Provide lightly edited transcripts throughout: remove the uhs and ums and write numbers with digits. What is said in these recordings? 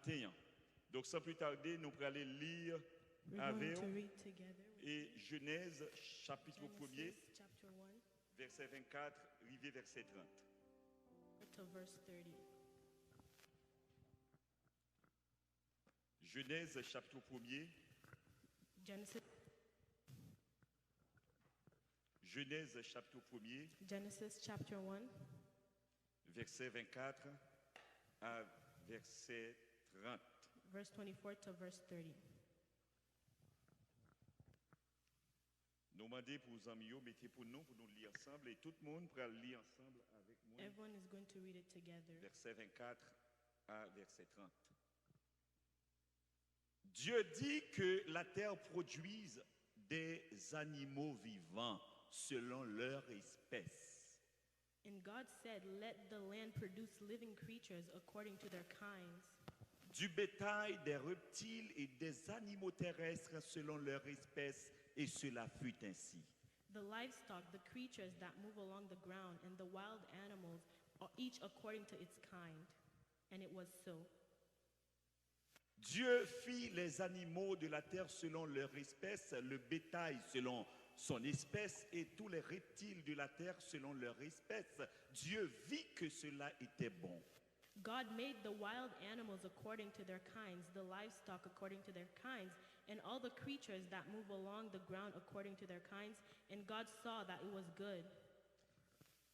matin. Donc sans plus tarder, nous allons aller lire avec et Genèse chapitre 1er, verset 24, arrivé verset 30. Genèse chapitre 1er. Genèse chapitre 1er. Genesis chapter 1. Verset 24 à verset 30. Verse 24 to verse 30. Nous demandons pour les amis, mettez pour nous lire ensemble et tout le monde pourra lire ensemble avec moi. Everyone is going to read it together. Verset 24 à verset 30. Dieu dit que la terre produise des animaux vivants selon leur espèce. And God said, "Let the land produce living creatures according to their kinds." Du bétail, des reptiles et des animaux terrestres selon leur espèce, et cela fut ainsi. The livestock, the creatures that move along the ground, and the wild animals, each according to its kind. And it was so. Dieu fit les animaux de la terre selon leur espèce, le bétail selon son espèce et tous les reptiles de la terre selon leur espèce. Dieu vit que cela était bon. God made the wild animals according to their kinds, the livestock according to their kinds, and all the creatures that move along the ground according to their kinds, and God saw that it was good.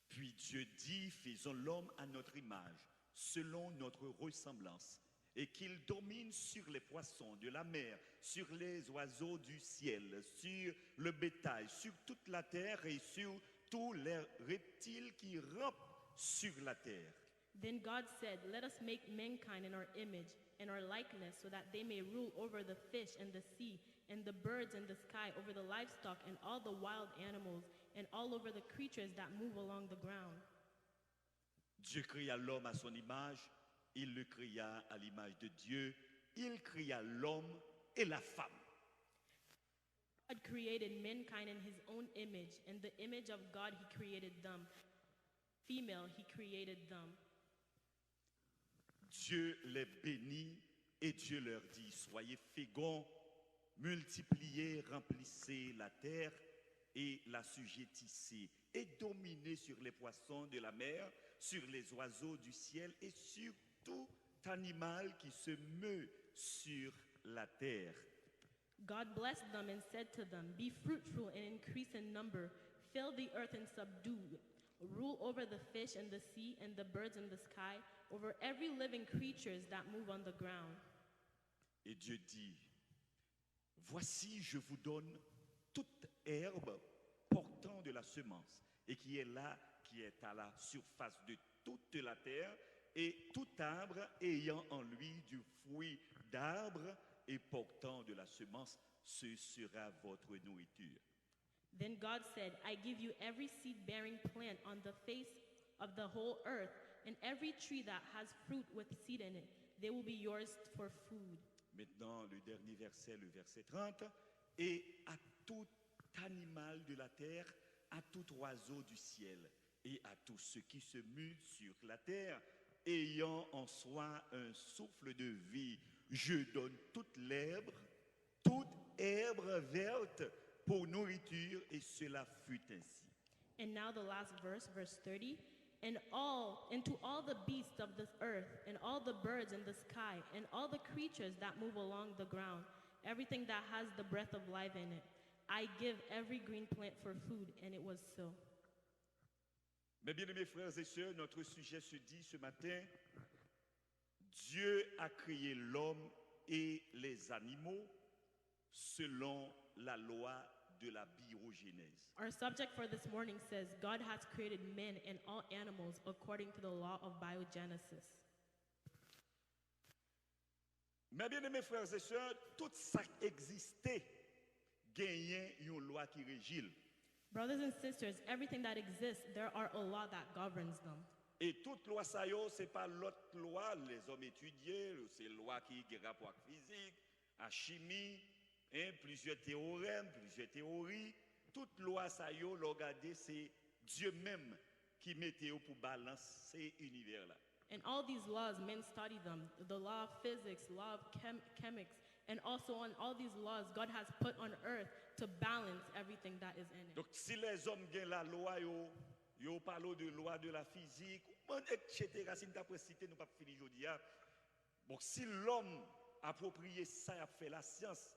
Puis Dieu dit, faisons l'homme à notre image, selon notre ressemblance, et qu'il domine sur les poissons de la mer, sur les oiseaux du ciel, sur le bétail, sur toute la terre et sur tous les reptiles qui rampent sur la terre. Then God said, "Let us make mankind in our image, in our likeness, so that they may rule over the fish and the sea, and the birds in the sky, over the livestock and all the wild animals, and all over the creatures that move along the ground." Dieu créa l'homme à son image, il le créa à l'image de Dieu, il créa l'homme et la femme. God created mankind in his own image, and the image of God he created them. Female he created them. Dieu les bénit et Dieu leur dit, soyez féconds, multipliez, remplissez la terre et l'assujettissez, et dominez sur les poissons de la mer, sur les oiseaux du ciel et sur tout animal qui se meut sur la terre. God blessed them and said to them, "Be fruitful and increase in number, fill the earth and subdue. Rule over the fish in the sea and the birds in the sky, over every living creatures that move on the ground." Et Dieu dit, voici je vous donne toute herbe portant de la semence et qui est à la surface de toute la terre, et tout arbre ayant en lui du fruit d'arbre et portant de la semence, ce sera votre nourriture. Then God said, "I give you every seed-bearing plant on the face of the whole earth, and every tree that has fruit with seed in it. They will be yours for food." Maintenant, le dernier verset, le verset 30. Et à tout animal de la terre, à tout oiseau du ciel, et à tout ce qui se mue sur la terre, ayant en soi un souffle de vie, je donne toute l'herbe verte, pour nourriture, et cela fut ainsi. And now the last verse, verse 30. And to all the beasts of the earth, and all the birds in the sky, and all the creatures that move along the ground, everything that has the breath of life in it, I give every green plant for food. And it was so. Mes bien-aimés frères et sœurs, notre sujet se dit ce matin, Dieu a créé l'homme et les animaux selon la loi de la biogénèse. Our subject for this morning says, God has created men and all animals according to the law of biogenesis. Mes bien-aimés frères et sœurs, tout ça existait, gagnait une loi qui régit. Brothers and sisters, everything that exists, there are a law that governs them. Et toute loi ça yo, c'est pas l'autre loi, les hommes étudiés, c'est loi qui a rapport avec physique, à chimie, plusieurs théorèmes, plusieurs théories. Toute loi ça yo, regardez, c'est Dieu même qui mettait pour balancer cet univers là. And all these laws, men study them. The law of physics, law of chemics, and also on all these laws God has put on earth to balance everything that is in it. Donc si les hommes gagnent la loi, yo parlent de loi de la physique, etc. Si nous avons cité, nous pas fini aujourd'hui. Bon, si l'homme approprié ça, a fait la science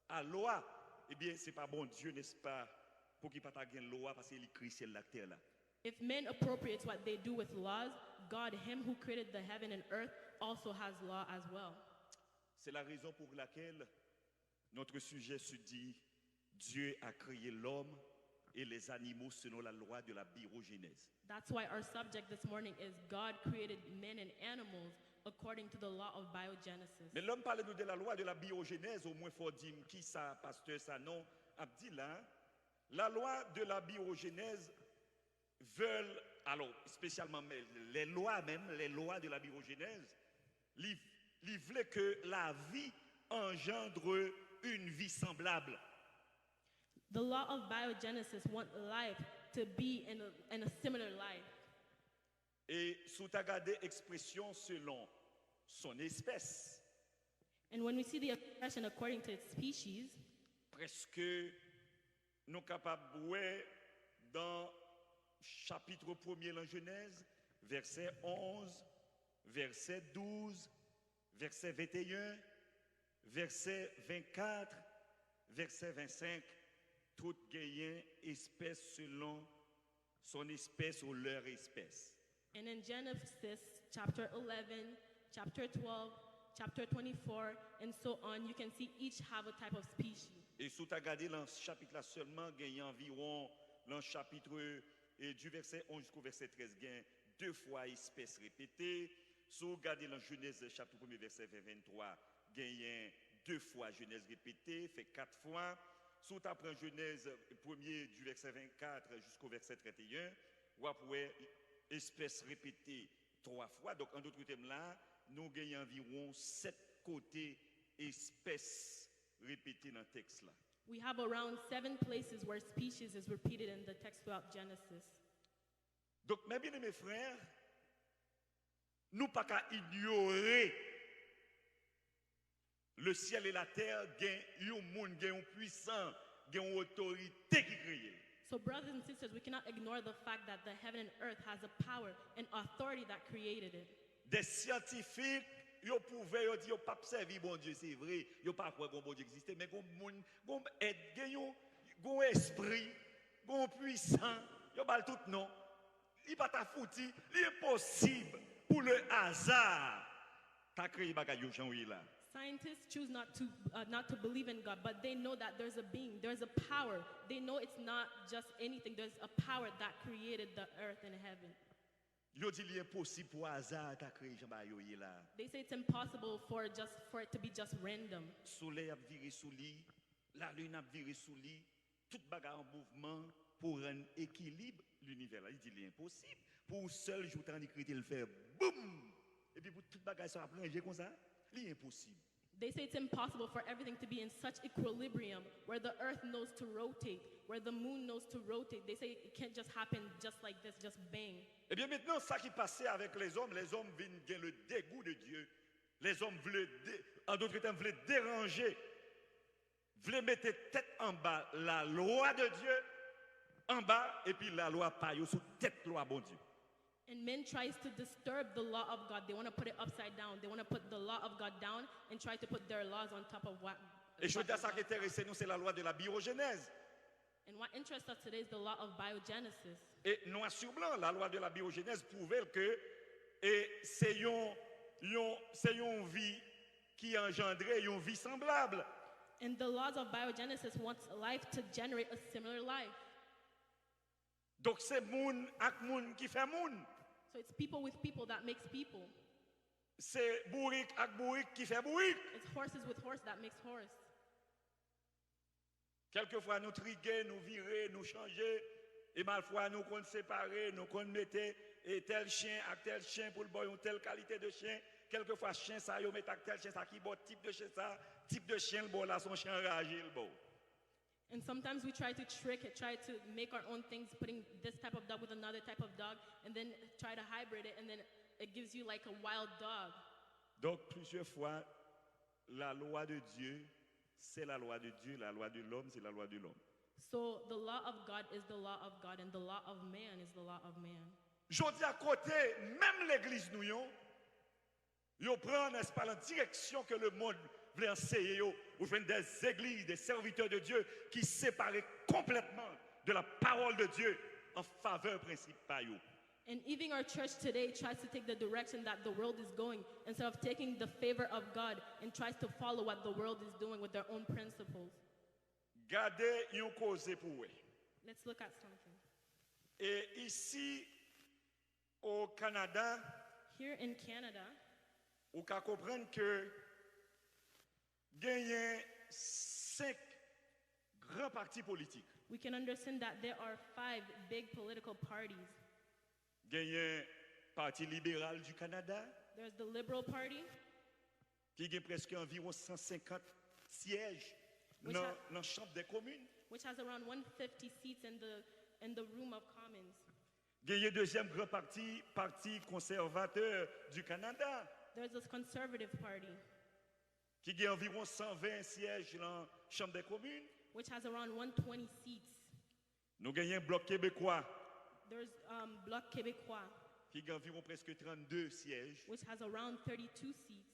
à loi, eh bien c'est pas bon Dieu, n'est-ce pas, pour qu'il pas gagner loi parce qu'il écrit sur la terre là. If men appropriate what they do with laws, God, him who created the heaven and earth, also has law as well. C'est la raison pour laquelle notre sujet se dit Dieu a créé l'homme et les animaux selon la loi de la biogénèse. That's why our subject this morning is God created men and animals according to the law of biogenesis. Mais l'homme parle nous de la loi de la biogénèse, au moins faut dire qui ça, pasteur, ça non. Abdi là, la loi de la biogénèse veulent, alors spécialement les lois même, les lois de la biogénèse, ils veulent que la vie engendre une vie semblable. The law of biogenesis want life to be in a similar life. Et sous ta gardé expression selon son espèce. And when we see the expression according to its species, presque nous capables de voir dans chapitre 1er de la Genèse, verset 11, verset 12, verset 21, verset 24, verset 25, tout gagnant espèce selon son espèce ou leur espèce. And in Genesis chapter 11, chapter 12, chapter 24, and so on, you can see each have a type of species. Et si tu as regardé dans ce chapitre-là seulement, il y a environ, dans le chapitre du verset 11 jusqu'au verset 13, il y a 2 fois espèces répétées. Si vous regardez dans Genèse chapitre 1 verset 23, il y a 2 fois Genèse répétée, fait 4 fois. Si tu apprends Genèse 1er du verset 24 jusqu'au verset 31, vous avez espèces répétées 3 fois. Donc en d'autres termes là, nous gagnons environ 7 côtés espèces répétées dans le texte là. We have around 7 places where species is repeated in the text throughout Genesis. Donc mes bien-aimés frères, nous pas qu'à ignorer le ciel et la terre, il y a un monde, il y a un puissant, il y a une autorité qui crée. So brothers and sisters, we cannot ignore the fact that the heaven and earth has a power and authority that created it. Des scientifiques, ils pouvaient dire pas servir bon Dieu, c'est vrai, ils pas croire que bon Dieu existe, mais gon monde, gon aide, gon esprit, gon puissant, ils bal tout non. Il pas ta fouti, l'impossible pour le hasard. T'as créé bagay yo jan là. Scientists choose not to believe in God, but they know that there's a being, there's a power. They know it's not just anything. There's a power that created the earth and heaven. Yo dit l'impossible pour hasard t'a créé jan ba yo là. They say it's impossible for it to be just random. Soleil a viré sous lui, la lune a viré sous lui, tout bagay en mouvement pour rendre équilibre l'univers là. Il dit l'impossible pour seul jour t'en écrit il fait boum et puis pour tout bagay ça arranger comme ça, l'impossible. They say it's impossible for everything to be in such equilibrium where the earth knows to rotate, where the moon knows to rotate. They say it can't just happen just like this, just bang. Eh bien maintenant, ça qui passait avec les hommes viennent gagner le dégoût de Dieu. Les hommes voulaient, en d'autres termes, voulaient déranger, voulaient mettre tête en bas la loi de Dieu en bas et puis la loi paille sous tête loi bon Dieu. And men tries to disturb the law of God. They want to put it upside down. They want to put the law of God down and try to put their laws on top of what. Et je dis ça qui intéresse nous, c'est la loi de la biogénèse. And what interests us today is the law of biogenesis. Et noir sur blanc, la loi de la biogénèse prouvait que c'est une vie qui engendrait une vie semblable. And the laws of biogenesis wants life to generate a similar life. Donc c'est moun ak moun qui fait moun. So it's people with people that makes people. C'est bourrique ak bourrique qui fait bourrique. It's horses with horse that makes horse. Quelquefois nous triguer, nous virer, nous changer, et malfois nous qu'on séparer, nous qu'on mettre tel chien ak tel chien pour le boy une telle qualité de chien. Quelquefois chien ça yo met ak tel chien ça qui bon type de chien ça, type de chien le bon là son chien enragé le bon. And sometimes we try to trick it, try to make our own things, putting this type of dog with another type of dog, and then try to hybrid it, and then it gives you like a wild dog. Donc, plusieurs fois, la loi de Dieu, c'est la loi de Dieu, la loi de l'homme, c'est la loi de l'homme. So the law of God is the law of God, and the law of man is the law of man. Je dis à côté, même l'église nous, yo prend, n'est-ce pas, la direction que le monde veut enseigner, ou faire des églises, des serviteurs de Dieu qui séparent complètement de la parole de Dieu en faveur principale. And even our church today tries to take the direction that the world is going instead of taking the favor of God and tries to follow what the world is doing with their own principles. Gardez une cause pour vous. Let's look at something. Et ici, au Canada, Here in Canada, vous pouvez comprendre que il y a 5 grands partis politiques. we can understand that there are 5 big political parties. Il y a un parti libéral du Canada There's the Liberal Party, qui a presque environ 150 sièges Which dans ha- la Chambre des communes. which has around 150 seats in the Room of Commons. Il y a un deuxième grand parti, Parti conservateur du Canada, There's this Conservative Party, qui a environ 120 sièges dans la Chambre des communes. which has around 120 seats. Nous avons un bloc québécois There's Bloc Québécois, qui a environ presque 32 sièges. which has around 32 seats.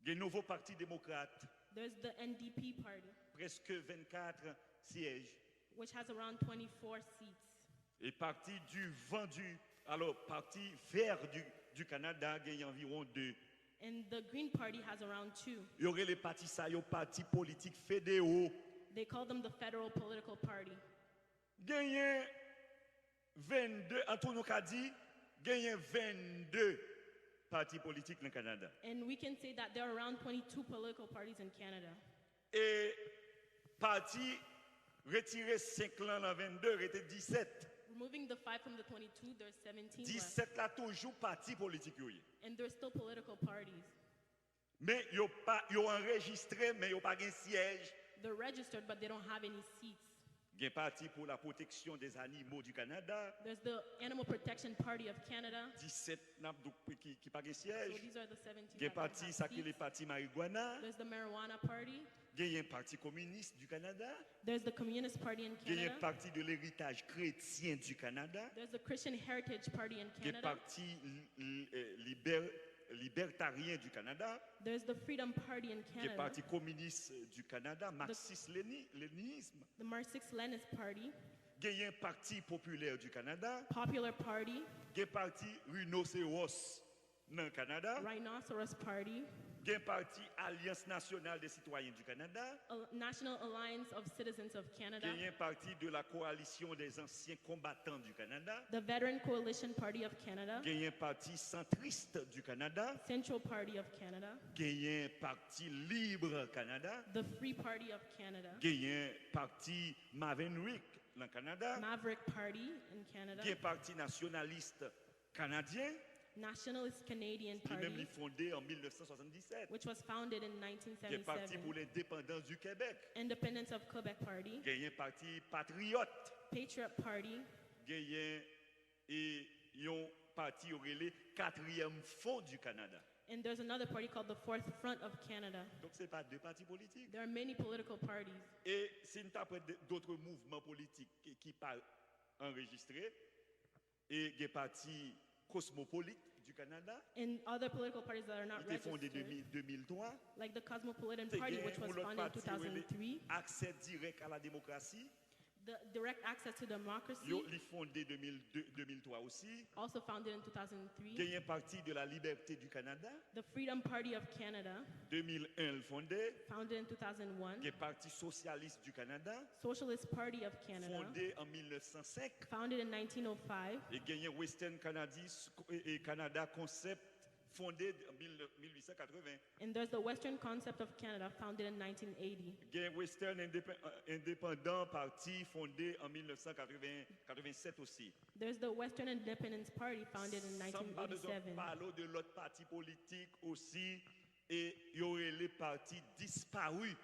Il y a un nouveau parti démocrate, There's the NDP Party, presque 24 sièges. which has around 24 seats. Et parti du vendu, alors parti vert du Canada, il y a environ 2. And the Green Party has around 2. Il y aurait les partis, ça, il y a partis politiques fédéraux. They call them the Federal Political Party. Il y a 22, Antonio Kadi, il y a 22 partis politiques dans le Canada. And we can say that there are around 22 political parties in Canada. Et parti retiré 5 ans dans 22, était 17. Removing the 5 from the 22, there's 17 left. 17 là, toujours parti politique. And there's still political parties. Mais ils ont enregistré, mais ils n'ont pas de siège. They're registered, but they don't have any seats. Il y a un parti pour la protection des animaux du Canada. There's the Animal Protection Party of Canada. 17 n'a pas de So siège. these are the 17 Il y a un that don't parti, have ça qui est le seats. parti marijuana. There's the Marijuana Party. Il y a un parti communiste du Canada. There's the Communist Party in Il y a un Canada. parti de l'héritage chrétien du Canada. There's the Christian Heritage Party in Il y a un Canada. parti libertarien du Canada. There's the Freedom Party in Il y a un Canada. parti communiste du Canada, marxiste-léninisme. The Marxist-Leninist Party. Il y a un parti populaire du Canada. Popular Party. Il y a un parti rhinocéros dans le Canada. Rhinoceros Party. Il y a un parti Alliance nationale des citoyens du Canada. National Alliance of Citizens of Canada. Il y a un parti de la coalition des anciens combattants du Canada. The Veteran Coalition Party of Canada. Il y a un parti centriste du Canada. Central Party of Canada. Il y a un parti libre Canada. The Free Party of Canada. Il y a un parti Maverick dans le Canada. Maverick Party in Canada. Il y a un parti nationaliste canadien Nationalist Canadian qui même Party, est fondé en 1977. which was founded in Il y a un parti 1977. pour l'indépendance du Québec. Independence of Quebec Party. Il y a un parti patriote. Patriot Party. Il y a un parti le 4e Fonds du Canada. And there's another party called the Fourth Front of Canada. Donc ce n'est pas 2 partis politiques. There are many political parties. Et si nous avons d'autres mouvements politiques qui pas enregistrés, et il y a un parti cosmopolite du Canada, And other political parties that are not qui a été fondé en registered, 2003. like the Cosmopolitan C'est Party, gain which was pour l'autre founded in parti, où il y a 2003. accès direct à la démocratie. The Direct Access to Democracy, Il est fondé en 2003 aussi. also founded in 2003. Il y a un parti de la liberté du Canada. The Freedom Party of Canada, 2001 le fondé. founded in 2001. Il y a un parti socialiste du Canada. Socialist Party of Canada, Fondé en 1905. founded in 1905. Et il y a Western Canada Concept fondé en 1880. And there's the Western Concept of Canada, founded in 1980. Il y a Western Independent Party fondé en 1987 aussi. There's the Western Independence Party, founded in Sans pas besoin de 1987. parler de l'autre parti politique aussi. Et il y aurait les partis disparus.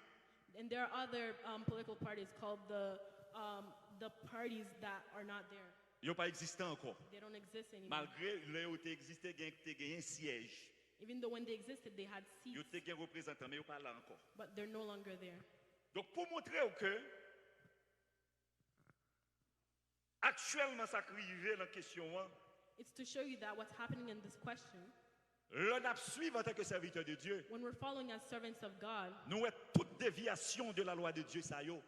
And there are other political parties called the parties that are not there. Ils n'ont pas existé encore. They don't exist anymore. Malgré leur existé, il y a un siège. Even though when they existed, they had Il seats, y a un représentant, mais ils ne sont pas là encore. but they're no longer there. Donc, pour montrer que, actuellement, ça arrive dans la question, It's to show you that what's happening in this question, l'on a suivi en tant que serviteur de Dieu. when we're following as servants of God, Nous avons toute déviation de la loi de Dieu, ça y est.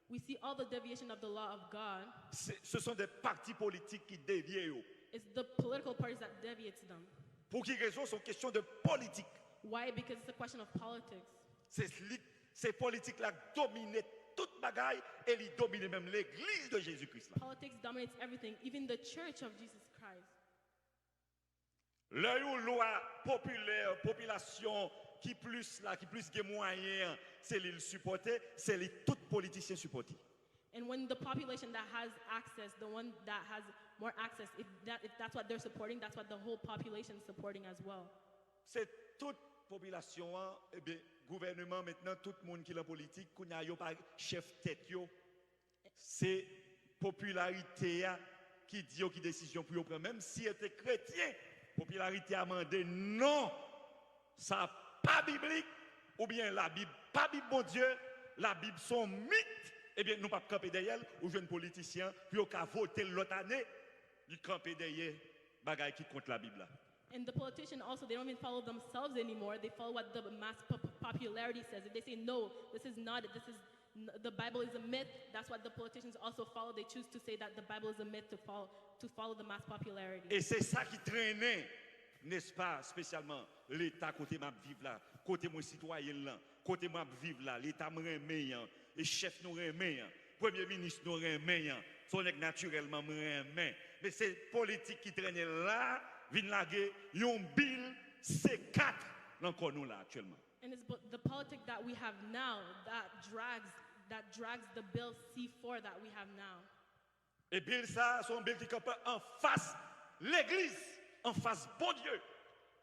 we see all the deviation of the law of God. Ce sont des partis politiques qui dévient. Yo. It's the political parties that deviates them. Pour quelle raison? C'est une question de politique. Why? Because it's a question of politics. Ces politiques-là dominent toute bagaille et ils dominent même l'église de Jésus-Christ. là. Politics dominates everything, even the church of Jesus Christ. Là où loi populaire, population qui plus de moyens, c'est les supporter, c'est les tout politiciens supporter. And when the population that has access, the one that has more access, if that's what they're supporting, that's what the whole population is supporting as well. C'est toute population, eh bien, gouvernement maintenant, tout le monde qui est en politique, qu'on a pas chef tête yo, c'est popularité qui dit qui décision pour prendre. Même si était chrétien, popularité a demandé non, ça pas biblique, ou bien la Bible pas Bible bon Dieu, la Bible son mythe. Eh bien, nous ne pouvons pas camper derrière, ou jeunes politiciens, puis au cas voter l'autre année, ils camper derrière, bagaille qui contre la Bible là. And the politician also, they don't even follow themselves anymore. They follow what the mass popularity says. If they say, no, this is not it, the Bible is a myth, that's what the politicians also follow. They choose to say that the Bible is a myth to follow the mass popularity. Et c'est ça qui traînait, n'est-ce pas, spécialement l'État côté m'a vivre là, côté mon citoyen là, côté moi vivre là, l'État me remet, et chef nous remet, premier ministre nous remet, son est naturellement me remet. Mais c'est politique qui traînait là, vient laguer, yon bill C4 encore nous là actuellement. And it's the politic that we have now that drags the bill C4 that we have now. Et bill ça, son bill qui campe en face l'église, en face bon Dieu.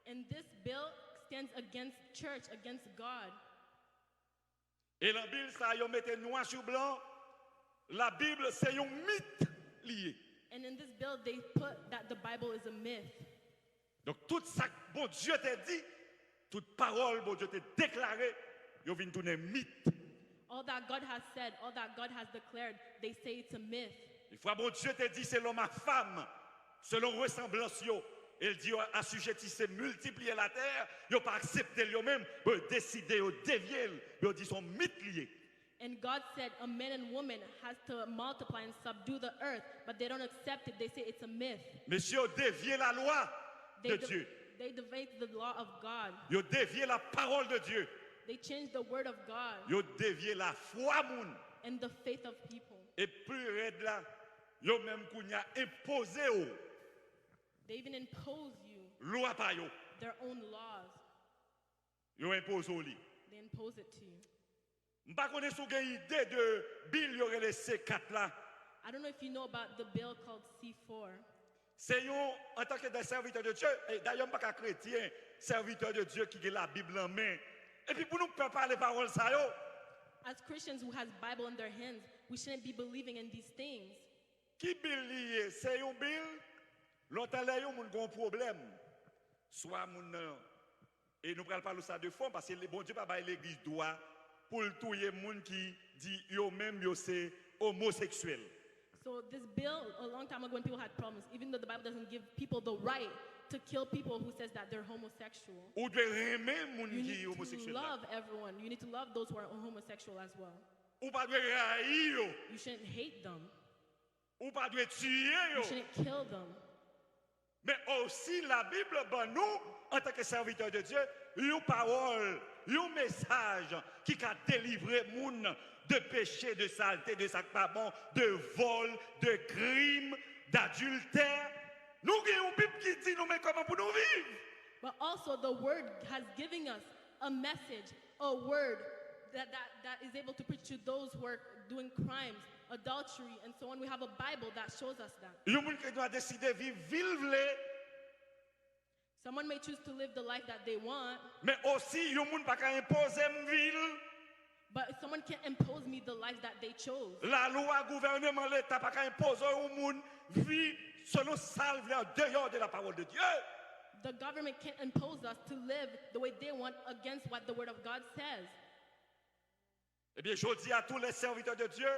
And this bill stands against church, against God. Et dans bill ça, yon mette noir sur blanc, la Bible c'est un mythe lié. And in this bill, they put that the Bible is a myth. Donc tout ça que bon Dieu t'a dit, toute parole bon Dieu t'a déclaré, yo vinn tourner mythe. All that God has said, all that God has declared, they say it's a myth. Une fois bon Dieu t'a dit c'est l'homme à femme, selon ressemblance yo. Il dit assujettissez, multiplier la terre, yo pas accepter lui-même, yo décider, yo dévier, yo dit son mythe lié. And God said a man and woman has to multiply and subdue the earth, but they don't accept it. They say it's a myth. Monsieur dévier la loi de Dieu. They debate the law of God. Yo dévier la parole de Dieu. They change the word of God Yo dévier la foi moun. and the faith of people. Et plus raide là, yo même kounya imposé ou They even impose you loi pa yo. their own laws. Yo impose ou li. They impose it to you. M'pa connait sou gen idée de bill yo relé C4 là. I don't know if you know about the bill called C4. C'est yon en tant que des serviteurs de Dieu, et d'ailleurs pas qu'un chrétien, serviteur de Dieu qui a la Bible en main. Et puis pour nous parler paroles ça yo. As Christians who has Bible in their hands, we shouldn't be believing in these things. Qui bill lié, c'est yon bill. L'autre là yon moun gon problème. Soit moun et nous pral parler ça de fond parce que le bon Dieu pas bail l'église droit pour touyer moun qui dit yo même yo c'est homosexuel. So this bill, a long time ago when people had problems, even though the Bible doesn't give people the right to kill people who says that they're homosexual, Ou de aimer moun you qui need to homosexuel. love everyone. You need to love those who are homosexual as well. Ou pas de haïr yo. You shouldn't hate them. Ou pas de tuer You yo. shouldn't kill them. Mais aussi la Bible, ben nous, en tant que serviteurs de Dieu, une parole, un message qui a délivré moun de péché, de saleté, de sac pas bon, de vol, de crime, d'adultère. Nous avons une Bible qui dit nous mais comment pour nous vivre. But also the word has given us a message, a word that is able to preach to those who are doing crimes, adultery, and so on. We have a Bible that shows us that. Un moun qui doit décider vivre ville, Someone may choose to live the life that they want, mais aussi un moun pas qu'à imposer une ville. But someone can't impose me the life that they chose. La loi, gouvernement, l'État, pas qu'à imposer au monde vie selon ça, en dehors de la parole de Dieu. The government can't impose us to live the way they want against what the Word of God says. Eh bien, je dis à tous les serviteurs de Dieu,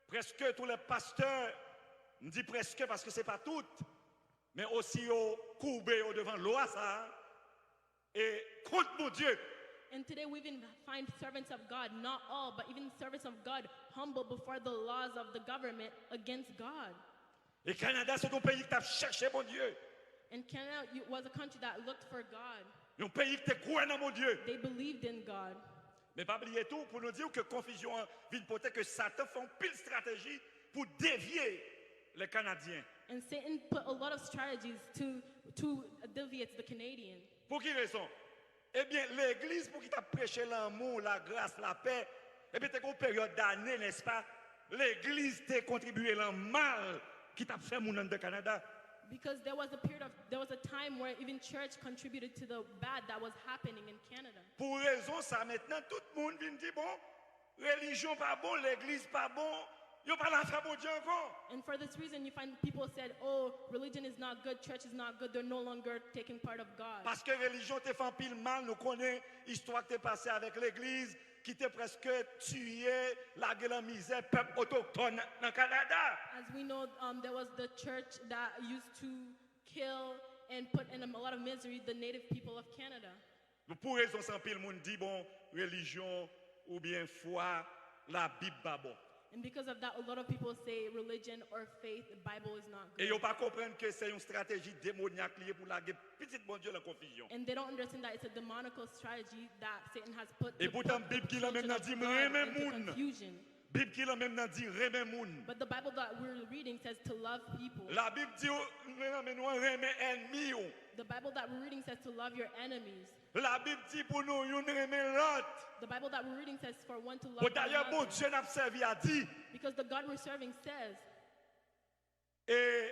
presque tous les pasteurs, je dis presque parce que ce n'est pas tout, mais aussi au courbé au devant loi ça, et contre mon Dieu. And today we even find servants of God, not all, but even servants of God, humble before the laws of the government against God. Et Canada, c'est un pays qui t'a cherché mon Dieu. And Canada was a country that looked for God. Un pays qui t'a cru dans mon Dieu. They believed in God. Mais pas oublier tout pour nous dire que confusion vient porter que Satan fait une pile stratégie pour dévier les Canadiens. And Satan put a lot of strategies to deviate the Canadian. Pour quelle raison? Eh bien, l'Église, pour qu'il t'a prêché l'amour, la grâce, la paix, eh bien, t'es une période d'année, n'est-ce pas? L'Église t'a contribué le mal qui t'a fait mon de Canada. Because there was a time where even church contributed to the bad that was happening in Canada. Pour raison ça, maintenant, tout le monde vient dire, bon, religion pas bon, l'Église pas bon, yo pas la faire bon Dieu encore. And for this reason, you find people said, oh, religion is not good, church is not good, they're no longer taking part of God. Parce que religion te fait pile mal, nous connaissons l'histoire qui est passée avec l'Église, qui t'a presque tué, la gueule en misère, peuple autochtone dans le Canada. As we know, there was the church that used to kill and put in a lot of misery the native people of Canada. Pour raison sans pile monde dit bon religion ou bien foi, la Bible pas bon. And because of that, a lot of people say religion or faith, the Bible is not Et good. ils pas comprendre que c'est une stratégie démoniaque liée pour la petit bon Dieu la confusion. And they don't understand that it's a demonical strategy that Satan has put Et to pourtant put Bible the qui l'a même children dit of God remet into moun. confusion. Bible qui l'a même dit remet moun. But the Bible that we're reading says to love people. La Bible dit remet nous remet ennemi. The Bible that we're reading says to love your enemies. La Bible dit pour nous yon remet l'autre. The Bible that we're reading says for one to love D'ailleurs bon another. Dieu n'a servi a dit Because the God we're serving says et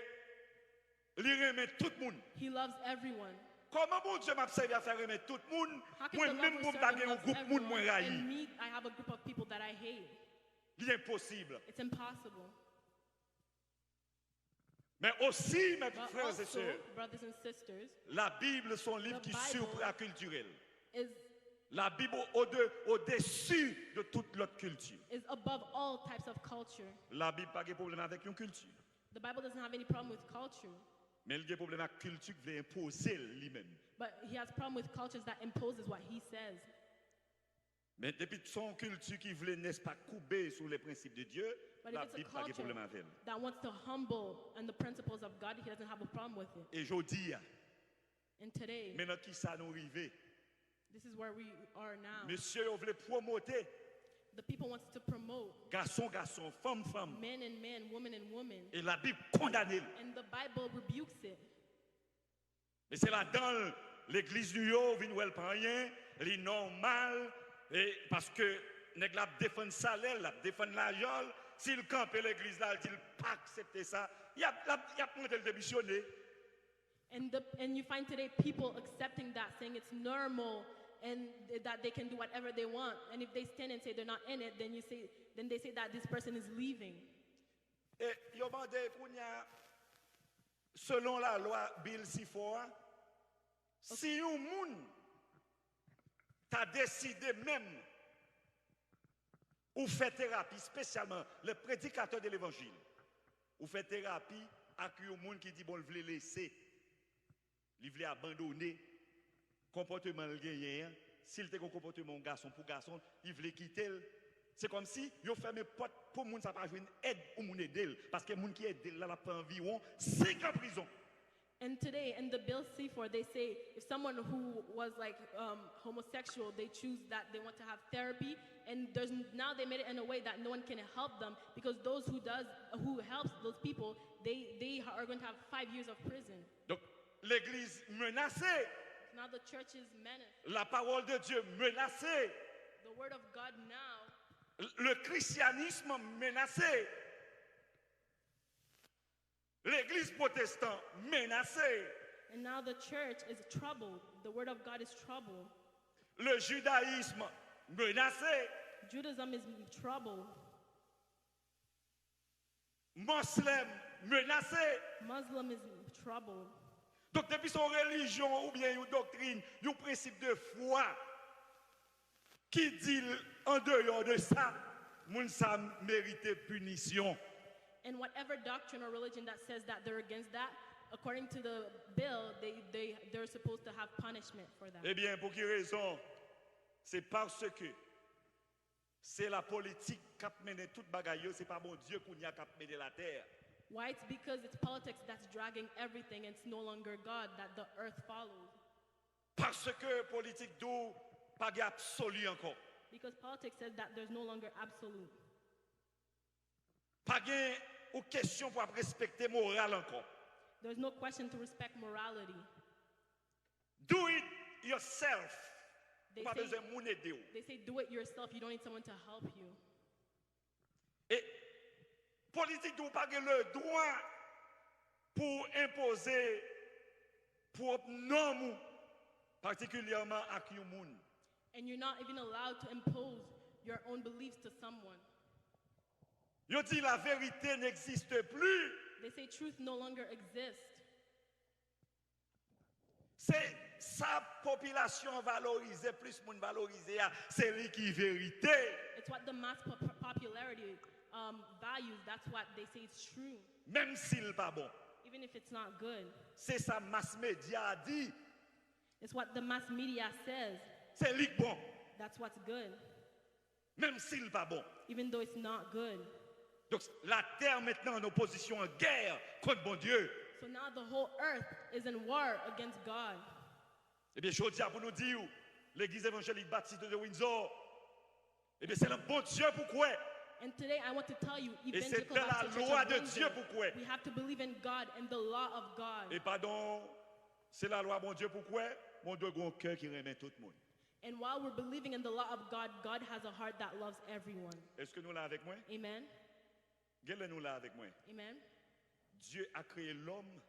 li remet tout le monde. he loves everyone. Comment bon Dieu m'a servi à faire remettre tout le monde? How can Moi the love même we're pour serving m'taguer un loves groupe monde moi everyone, raï. and me, I have a group of people that I hate? L'impossible. It's impossible. Mais aussi mes But frères et also, sœurs, brothers and sisters, la Bible son livre The qui Bible supraculturel. is La Bible au-dessus de toute l'autre culture. above all types of culture. La Bible pas de problème avec une culture, The Bible doesn't have any problem with culture, mais il y a problème avec culture qui veut imposer lui-même. but he has problem with cultures that imposes what he says. Mais depuis son culture qui voulait n'est-ce pas couper sur les principes de Dieu, But la if it's Bible a pas de culture problème avec elle. that wants to humble and the principles of God, he doesn't have a problem with it. Et je dis, And today, maintenant qui ça nous arrive? this is where we are now. Monsieur, on voulait promouvoir The people wants to promote garçon, garçon, femme, femme. men and men, woman and woman, Et la Bible condamne. and the Bible rebukes it. Et c'est là-dedans, l'église du Yo, vient où elle prend rien, elle est normale, et parce que nèg la défend ça, la défend la jole, s'il campe l'église là, il pas accepter ça, il a monté le démissionner. And you find today people accepting that, saying it's normal and that they can do whatever they want. And if they stand and say they're not in it, then they say that this person is leaving. Et yo mandé kounya selon la loi Bill C4, si un moun t'a décidé même ou fait thérapie, spécialement les prédicateurs de l'évangile, ou fait thérapie avec un moun qui dit bon, il veut laisser, il veut abandonner comportement le gagné, s'il te un comportement garçon pour garçon, il veut quitter. C'est comme si yo fermé porte pour moun ça pas jouer aide ou moun aider parce que moun qui aide là la prend environ 5 ans en prison. And today, in the Bill C4, they say if someone who was like homosexual, they choose that they want to have therapy, and now they made it in a way that no one can help them because those who helps those people, they are going to have 5 years of prison. Donc l'église menacée, Now the church is menaced. la parole de Dieu menacée, The word of God now, le christianisme menacé, l'église protestante menacée, and now the church is troubled. The word of God is troubled. le judaïsme menacé, Judaism is in trouble. Muslim menacé. Muslim is in trouble. Donc depuis son religion ou bien une doctrine, un principe de foi qui dit en dehors de ça, moun sa mérite punition. And whatever doctrine or religion that says that they're against that, according to the bill, they're supposed to have punishment for that. Eh bien, pour quelle raison? C'est parce que c'est la politique qui a mené toute bagaille, c'est pas mon Dieu qui a mené la terre. Why? It's because it's politics that's dragging everything, and it's no longer God that the earth follows. Parce que politique d'où pas absolu encore. Because politics says that there's no longer absolute. Pas gain ou question pour respecter morale encore. There's no question to respect morality. Do it yourself. They Pas say, besoin moun aider ou. they say do it yourself. You don't need someone to help you. Et politique d'où pas gain le droit pour imposer propre norme particulièrement à qui moun. And you're not even allowed to impose your own beliefs to someone. Yo dit la vérité n'existe plus. They say truth no longer exists. C'est sa population valorisée, plus moun valorisé, c'est lui qui est vérité. It's what the mass popularity values. That's what they say is true, Même s'il pas bon. even if it's not good. C'est ça mass média a dit. It's what the mass media says. C'est lui qui bon. That's what's good, Même s'il pas bon. even though it's not good. Donc la terre maintenant en opposition, en guerre contre bon Dieu. So now the whole earth is in war against God. Eh bien, je dis pour nous dire, l'église évangélique baptiste de Windsor, eh bien, c'est le bon Dieu pourquoi. And today I want to tell you, Et c'est Evangelical dans la Baptist Church loi of de Windsor, Dieu pourquoi. we have to believe in God and the law of God. Et pardon, c'est la loi bon Dieu pourquoi. Mon Dieu a un cœur qui remet tout le monde. And while we're believing in the law of God, God has a heart that loves everyone. Est-ce que nous là avec moi? Amen? Quel est nous là avec moi? Amen? Dieu a créé l'homme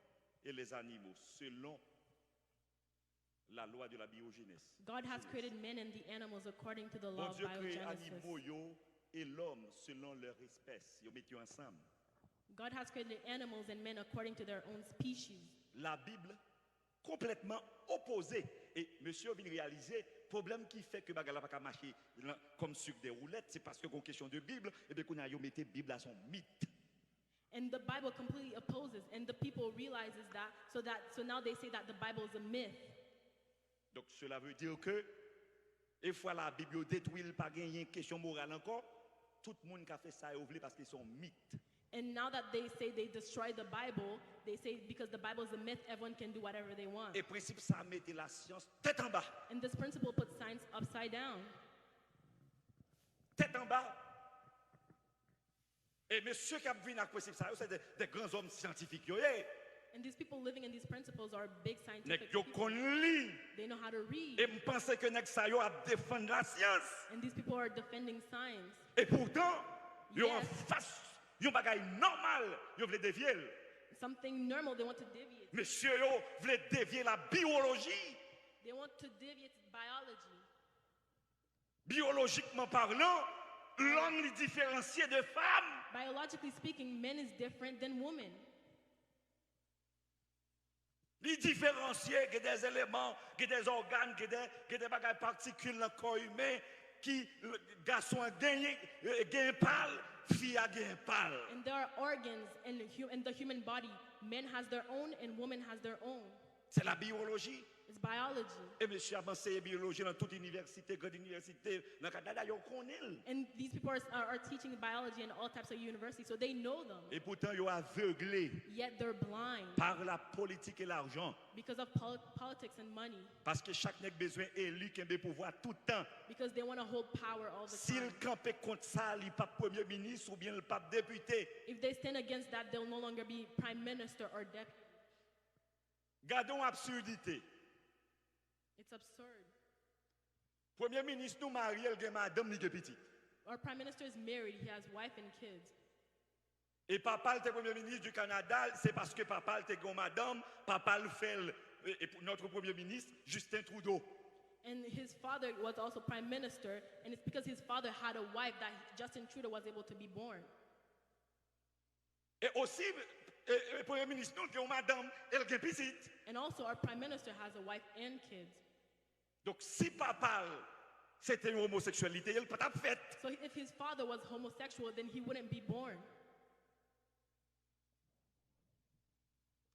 et les animaux selon la loi de la biogénèse. God has created men and the animals according to the law Bon of Dieu crée biogenesis. animaux yo et l'homme selon leur espèce. Ils mettent ensemble. God has created animals and men according to their own species. La Bible complètement opposée. Et monsieur vient réaliser problème qui fait que bagala pas marcher comme sur des roulettes, c'est parce que une question de Bible et bien qu'on a mis Bible à son mythe. And the Bible completely opposes, and the people realizes that, so now they say that the Bible is a myth. Donc cela veut dire que une fois la Bible détruite, pas gagner question morale encore, tout le monde qui a fait ça est oublié parce qu'ils sont mythes. And now that they say they destroy the Bible, they say because the Bible is a myth, everyone can do whatever they want. Et principe ça mettait la science tête en bas. And this principle puts science upside down. Tête en bas. Et monsieur qui a vu dans principe ça, c'est des grands hommes scientifiques. And these people living in these principles are big scientific Yo people. kon li. They know how to read. Et me pense que nek sa yo a défendre la science. And these people are defending science. Et pourtant, yo en Yes. face, yo bagay normal, yo vle dévier. Something normal, they want to deviate. Monsieur yo vle dévier la biologie. They want to deviate biology. Biologiquement parlant, l'homme est différencié de femme. Biologically speaking, men is different than women. Il différencié que des éléments, que des organes, que des bagages particules dans le corps humain qui garçon a gagné pâle, fille a gagné pâle. And there are organs in the human body. Men has their own and women has their own. C'est la biologie. It's biology. Et monsieur a enseigné biologie dans toute université, grande université, dans le Canada, ils connaissent. And these people are teaching biology in all types of universities, so they know them. Et pourtant, ils sont aveuglés Yet they're blind par la politique et l'argent. because of politics and money. Parce que chaque nègre besoin élu qui a des pouvoirs tout le temps. Because they want to hold power all the S'il time. campait contre ça, il n'est pas premier ministre ou bien le pas député. If they stand against that, they'll no longer be prime minister or deputy. Gardons absurdité. It's absurd. Premier ministre nous marie, elle a madame ni petit. Our prime minister is married, he has wife and kids. Et papa était premier ministre du Canada, c'est parce que papa était grand madame, papa le fait et notre premier ministre Justin Trudeau. And his father was also prime minister, and it's because his father had a wife that Justin Trudeau was able to be born. Et aussi, le Premier ministre, nous, qui est une madame, elle a une petite. And also our prime minister has a wife and kids. Donc, si papa, c'était une homosexualité, il ne peut pas faire. So if his father was homosexual, then he wouldn't be born.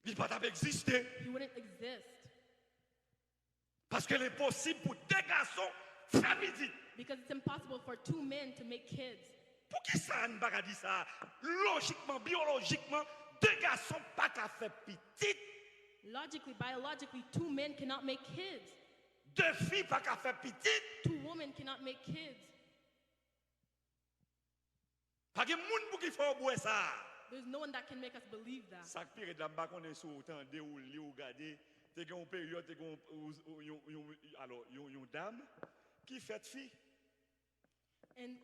Il ne peut pas exister. He wouldn't exist. Parce que c'est possible pour deux garçons faire petite. Because it's impossible for two men to make kids. Pour qui ça, on va dire ça? Logiquement, biologiquement, deux garçons pas qu'à faire petite. Logically, biologically, two men cannot make kids. Deux filles pas qu'à faire petite. Two women cannot make kids. Pas que moun pour qui faut boire ça. There's no one that can make us believe that. Ça pire de la bas qu'on est sur autant de ou li ou garder, t'es une période t'es alors une dame qui fait fille. And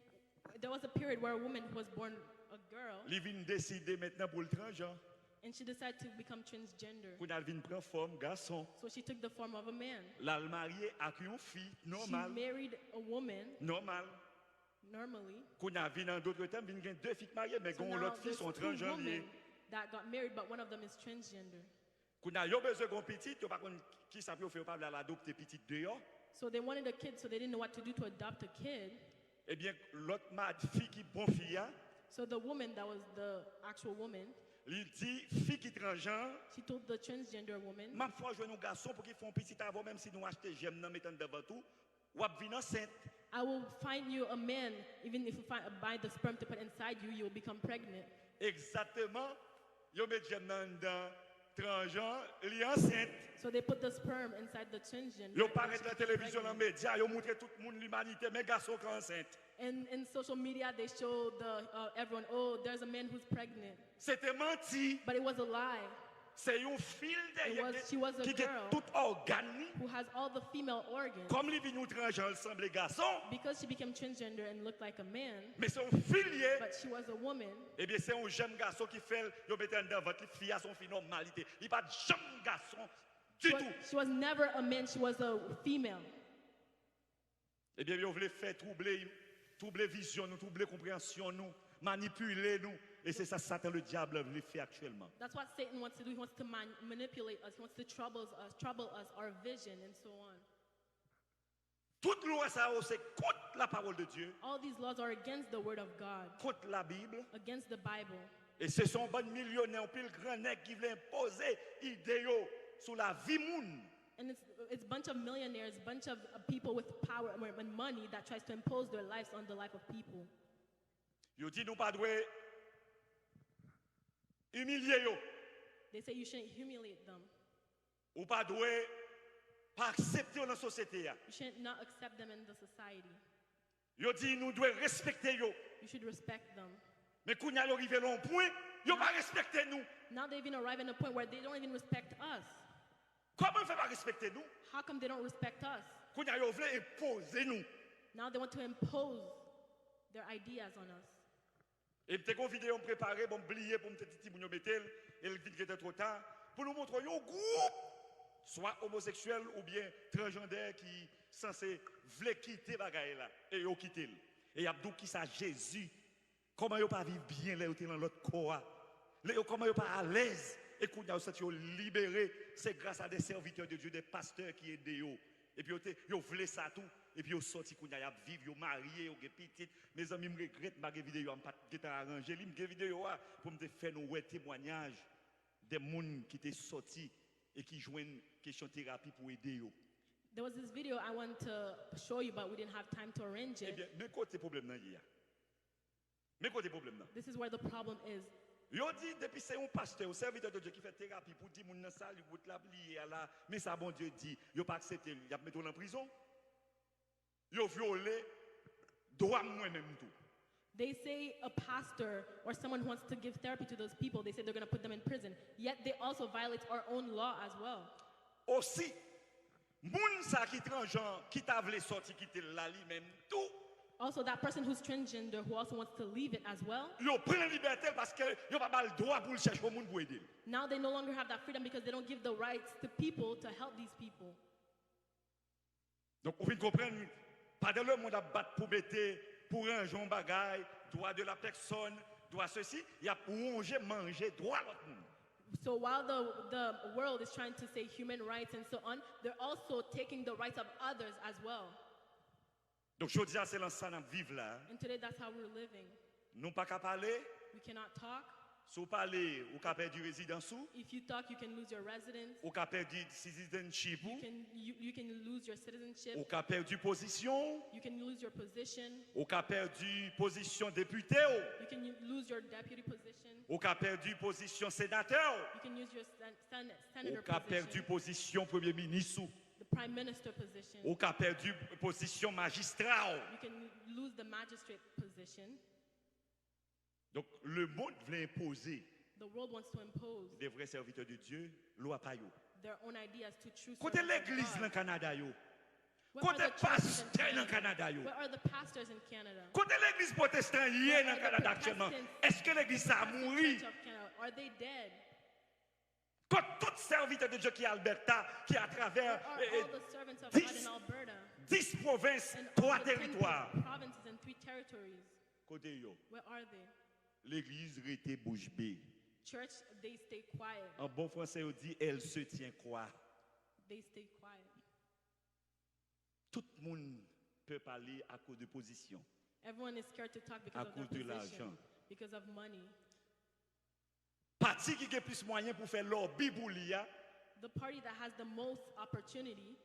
there was a period where a woman who was born a girl, Li vinn décider maintenant pour le transgenre. and she decided to become transgender. Pour elle vinn prendre forme garçon. So she took the form of a man. La mariée avec une fille normal. She married a woman Normal. normally. Qu'on a vu dans d'autres temps, vinn gen deux filles mariées mais So gon now l'autre fille there's sont two transgenres. women that got married, but one of them is transgender. Qu'on a yo besoin gon petite, yo pas kon qui ça peut faire pas l'adopter petite dehors. So they wanted a kid, so they didn't know what to do to adopt a kid. Eh bien l'autre fille qui bon fille a, So the woman that was the actual woman, il dit fille qui transgenre, she told the transgender woman, ma foi jouer nos garçons pour qu'ils font petit avant même si nous acheter j'aime nan mettant devant tout, ou ap vinn enceinte. I will find you a man, even if you buy the sperm to put inside you, you will become pregnant. Exactement. Yo met j'aime nan dans transgenre, li enceinte. So they put the sperm inside the transgender. Yo and paraît she la becomes télévision dans pregnant. média, yo montre tout le monde l'humanité mais garçon qui enceinte. And in social media, they show everyone, oh, there's a man who's pregnant. C'était menti. But it was a lie. C'est un fil derrière She was a qui a girl tout organe. who has all the female organs. Comme les vignes transgenres semblent garçons, Because she became transgender and looked like a man, mais c'est un filier. but she was a woman, Eh bien, c'est un jeune garçon qui fait, yo mette dans votre fille à son fille normalité. Il pas de jeune garçon du tout. she was never a man, she was a female. Eh bien, vous voulez faire troubler vision, nous, troubler compréhension, nous, manipuler nous. Et c'est ça Satan le diable veut faire actuellement. That's what Satan wants to do. He wants to manipulate us. He wants to trouble us, our vision, and so on. Toute loi ça c'est contre la parole de Dieu, All these laws are against the word of God, contre la Bible. against the Bible. Et ce sont bon millionnaires, pile grand nèg qui veulent imposer idéaux sur la vie moun. And it's a bunch of millionaires, bunch of people with power and money that tries to impose their lives on the life of people. Yo dit nous pas doué humilier yo, They say you shouldn't humiliate them. ou pas doué pas accepter dans la société. You shouldn't not accept them in the society. Yo dit nous devons respecter yo. You should respect them. Mais quand yo arrivé à un point, yo pas respecter nous. Now they've even arrived at a point where they don't even respect us. Comment on fait pas respecter nous? How come they don't respect us? Quand yo veut imposer nous. Now they want to impose their ideas on us. Et m'te kon vidéo préparé bon oublier pour m'te petit moun yo mettel, et le vite était trop tard pour nous montrer un groupe soit homosexuel ou bien transgenre qui censé vle quitter bagaille là et yo quitter. Et y a dou qui ça Jésus comment yo pas vivre bien là yo dans l'autre corps. Là comment yo pas à l'aise et qu'on a senti yo libéré, c'est grâce à des serviteurs de Dieu, des pasteurs qui aident yo. Et puis yo vle ça tout et puis yo sorti qu'on y a vivre, yo marié, yo petite. Mes amis me regrettent ma vidéo en pas arrangé, li me vidéo pour me faire nos témoignages des monde qui étaient sortis et qui joignent question thérapie pour aider yo. There was this video I want to show you, but we didn't have time to arrange Eh it. bien, mais côté problème nan y a. Mais côté problème nan. This is where the problem is. Yo dit depuis c'est un pasteur, un serviteur de Dieu qui fait thérapie pour dire moun nan salut pour la plier là, mais ça bon Dieu dit, yo pas accepter, y a mettre en prison. Yo violé droit moi même tout. They say a pastor or someone who wants to give therapy to those people, they say they're going to put them in prison. Yet they also violate our own law as well. Aussi, moun sa qui transgenre, qui t'a vle sorti quitter là li même tout. Also, that person who's transgender who also wants to leave it as well, Yo prend liberté parce que yo pas le droit pour chercher au monde pour aider. now they no longer have that freedom because they don't give the rights to people to help these people. Donc, on vient comprendre, pas dans le monde à battre pour mettre, pour un jour bagaille, droit de la personne, droit ceci, il y a pour manger, droit l'autre monde. So while the world is trying to say human rights and so on, they're also taking the rights of others as well. Donc, je dis, c'est l'ensemble de vivre là. And today that's how we're living. Nous pas qu'à parler, We cannot talk. si vous parlez, vous qu'à perdre du résidence, If you talk, you can lose your residence. vous qu'à perdre du citizenship, You can lose your citizenship. vous qu'à perdre du position, You can lose your position. vous qu'à perdre du position député, You can lose your deputy position. vous qu'à perdre du position sénateur, You can use your vous senator qu'à perdre du position. position premier ministre, The prime minister position. vous qu'à perdre du position magistrat. You can lose the magistrate position. Donc, le monde veut imposer The world wants to impose des vrais serviteurs de Dieu, loi pa yo. their own ideas to true Côté servants of l'église dans le God. Canada yo. Where are Côté the churches in pasteur dans le Canada? Canada yo. Where are the pastors in Canada? Côté l'église protestante hier dans le Canada actuellement. Est-ce que l'église a mouru? Church of Canada, are they dead? Quand tout serviteur de Dieu qui est Alberta, qui est à travers Where are all the servants of God 10 in Alberta 10 provinces, and 3 all the 10 territoires. provinces and 3 territories? Côté yo, Where are they? l'église rete bouche bée. Church, they stay quiet. En bon français, on dit elle se tient quoi? They stay quiet. Tout le monde peut parler à cause de position. Everyone is scared to talk À because of cause their de position, l'argent. because of money. Parti qui a plus moyen pour faire lobby pour l'IA, The party that has the most opportunity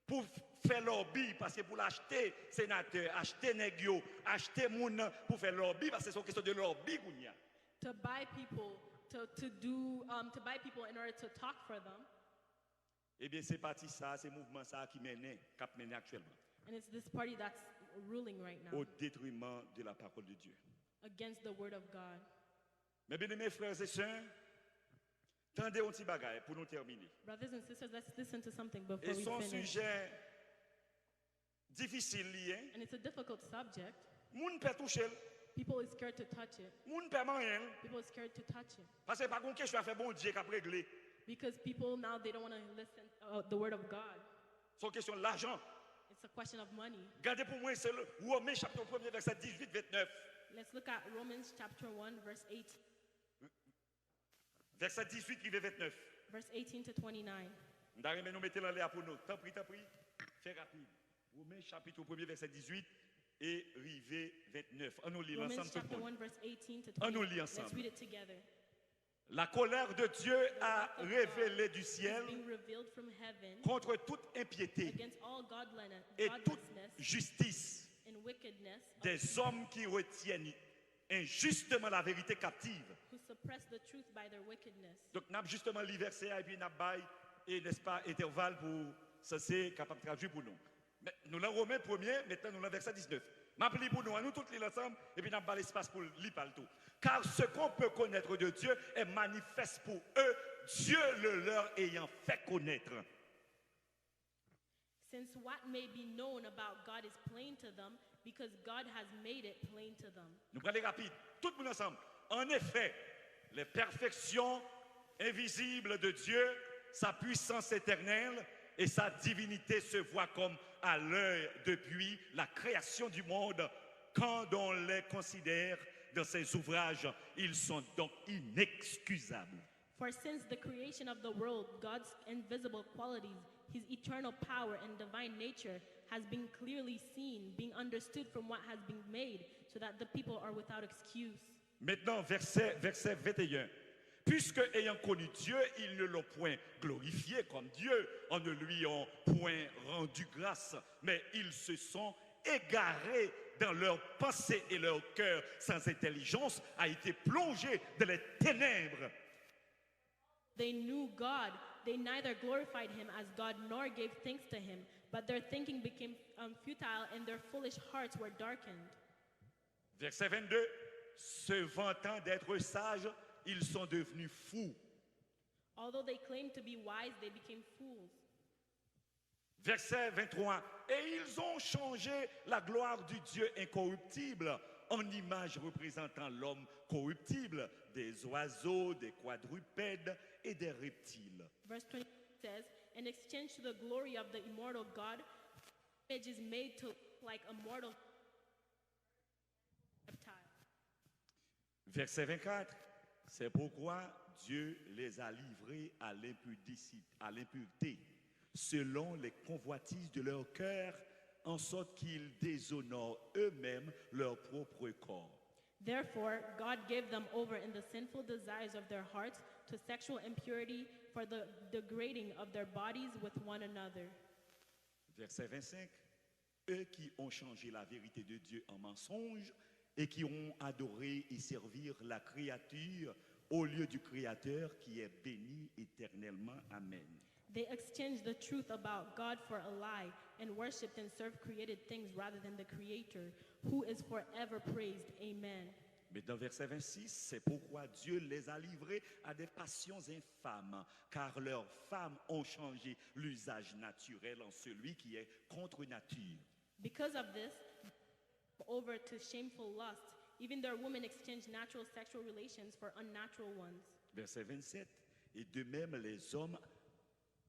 pour faire lobby, parce que pour l'acheter sénateur, acheter négio, acheter moun pour faire lobby, parce que c'est une question de lobby qu'on y a. to buy people to buy people in order to talk for them, Eh bien, c'est parti ça, c'est mouvement ça qui mène actuellement, and it's this party that's ruling right now au détriment de la parole de Dieu. against the word of God. Mais bien, mes frères et sœurs, tendez un petit bagage pour nous terminer. Brothers and sisters, let's listen to something before Et we son finish. sujet difficile lié, And it's a difficult subject. moun peut toucher, People is scared to touch it. moun peut manger, People is scared to touch it parce que pas question à faire bon Dieu qui a réglé. because people now they don't want to listen the word of God. C'est question de l'argent. It's a question of money. Regardez pour moi, c'est le Romains chapitre 1er, verset 18-29. Let's look at Romans chapter 1 verse 8 Verset 18 qui veut 29. verse 18 to 29. Nous mettons l'air pour nous. Tant pis, fais rapide. Romains chapitre 1er, verset 18 et rivé 29. On nous lit Romans ensemble tout chapter le 1 monde. verse 18 to On 29. nous lit Let's ensemble. read it together. La colère de Dieu a révélé du ciel Being revealed from heaven contre toute impiété against all godliness, et toute godlessness justice and wickedness of des hommes qui retiennent injustement la vérité captive. who suppress the truth by their wickedness. Donc, nous avons justement lu verset et puis nous avons et n'est-ce pas, intervalle pour ça, c'est capable de traduire pour nous. Mais nous l'avons Romains 1er, maintenant nous l'avons verset 19. M'appelez pour nous, nous tous les ensemble, et puis nous avons l'espace pour lire par le tout. Car ce qu'on peut connaître de Dieu est manifeste pour eux, Dieu le leur ayant fait connaître. Since what may be known about God is plain to them, because God has made it plain to them. Nous prenons les rapides, tout le monde ensemble. En effet, les perfections invisibles de Dieu, sa puissance éternelle et sa divinité se voient comme à l'œil depuis la création du monde. Quand on les considère dans ses ouvrages, ils sont donc inexcusables. For since the creation of the world, God's invisible qualities, his eternal power and divine nature has been clearly seen, being understood from what has been made, so that the people are without excuse. Maintenant, verset 21. Puisque ayant connu Dieu, ils ne l'ont point glorifié comme Dieu, en ne lui ont point rendu grâce, mais ils se sont égarés dans leurs pensées et leur cœur sans intelligence a été plongé dans les ténèbres. They knew God. They neither glorified him as God nor gave thanks to him, but their thinking became futile and their foolish hearts were darkened. Verset 22. Se vantant d'être sages, ils sont devenus fous. Although they claimed to be wise, they became fools. Verset 23. Et ils ont changé la gloire du Dieu incorruptible en image représentant l'homme corruptible, des oiseaux, des quadrupèdes et des reptiles. Verse 20 says, in exchange to the glory of the immortal God, image is made to look like a mortal reptile. Verset 24. C'est pourquoi Dieu les a livrés à l'impureté, selon les convoitises de leur cœur, en sorte qu'ils déshonorent eux-mêmes leur propre corps. Therefore, God gave them over in the sinful desires of their hearts to sexual impurity for the degrading of their bodies with one another. Verset 25. Eux qui ont changé la vérité de Dieu en mensonge et qui ont adoré et servir la créature au lieu du Créateur qui est béni éternellement. Amen. They exchanged the truth about God for a lie and worshipped and served created things rather than the Creator, who is forever praised. Amen. Mais dans verset 26, c'est pourquoi Dieu les a livrés à des passions infâmes, car leurs femmes ont changé l'usage naturel en celui qui est contre nature. Because of this, over to shameful lust, even their women exchanged natural sexual relations for unnatural ones. Verset 27, et de même les hommes,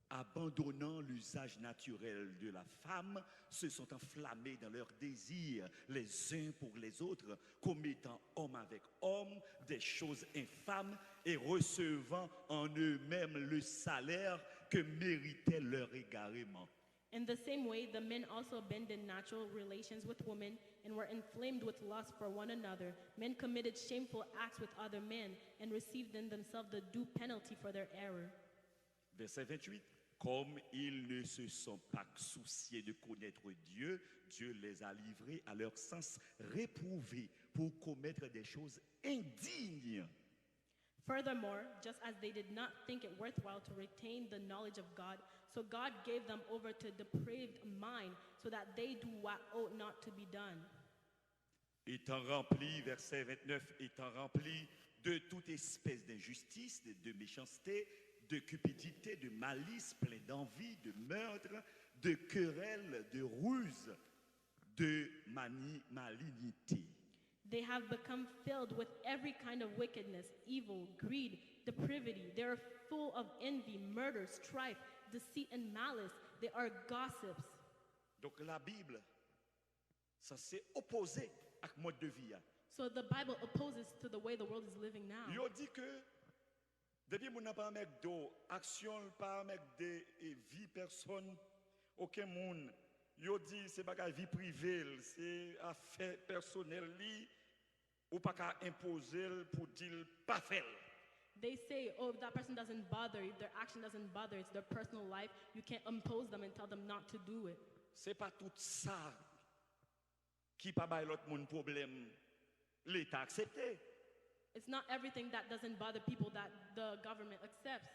abandonnant l'usage naturel de la femme, se sont enflammés dans leurs désirs les uns pour les autres, commettant homme avec homme des choses infâmes et recevant en eux-mêmes le salaire que méritait leur égarement. In the same way, the men also abandoned natural relations with women and were inflamed with lust for one another. Men committed shameful acts with other men and received in themselves the due penalty for their error. Verset 28. Comme ils ne se sont pas souciés de connaître Dieu, Dieu les a livrés à leur sens réprouvé pour commettre des choses indignes. Furthermore, just as they did not think it worthwhile to retain the knowledge of God, so God gave them over to depraved mind so that they do what ought not to be done. Étant remplis, verset 29, étant remplis de toute espèce d'injustice, de méchanceté, de cupidité, de malice, plein d'envie, de meurtre, de querelle, de ruse, de malignité. They have become filled with every kind of wickedness, evil, greed, depravity. They are full of envy, murder, strife, deceit, and malice. They are gossips. Donc la Bible, ça s'est opposé à ce mode de vie. So the Bible opposes to the way the world is living now. Il dit que depuis mon n'a pas avec d'eau, action pas avec des vie personne, aucun monde. Yo dit c'est pas vie privée, c'est affaire personnelle li ou pas qu'à imposer pour dire pas faire. They say, oh, if that person doesn't bother, if their action doesn't bother, it's their personal life. You can't impose them and tell them not to do it. C'est pas tout ça qui pas bail l'autre monde problème. L'État accepté. It's not everything that doesn't bother people that the government accepts.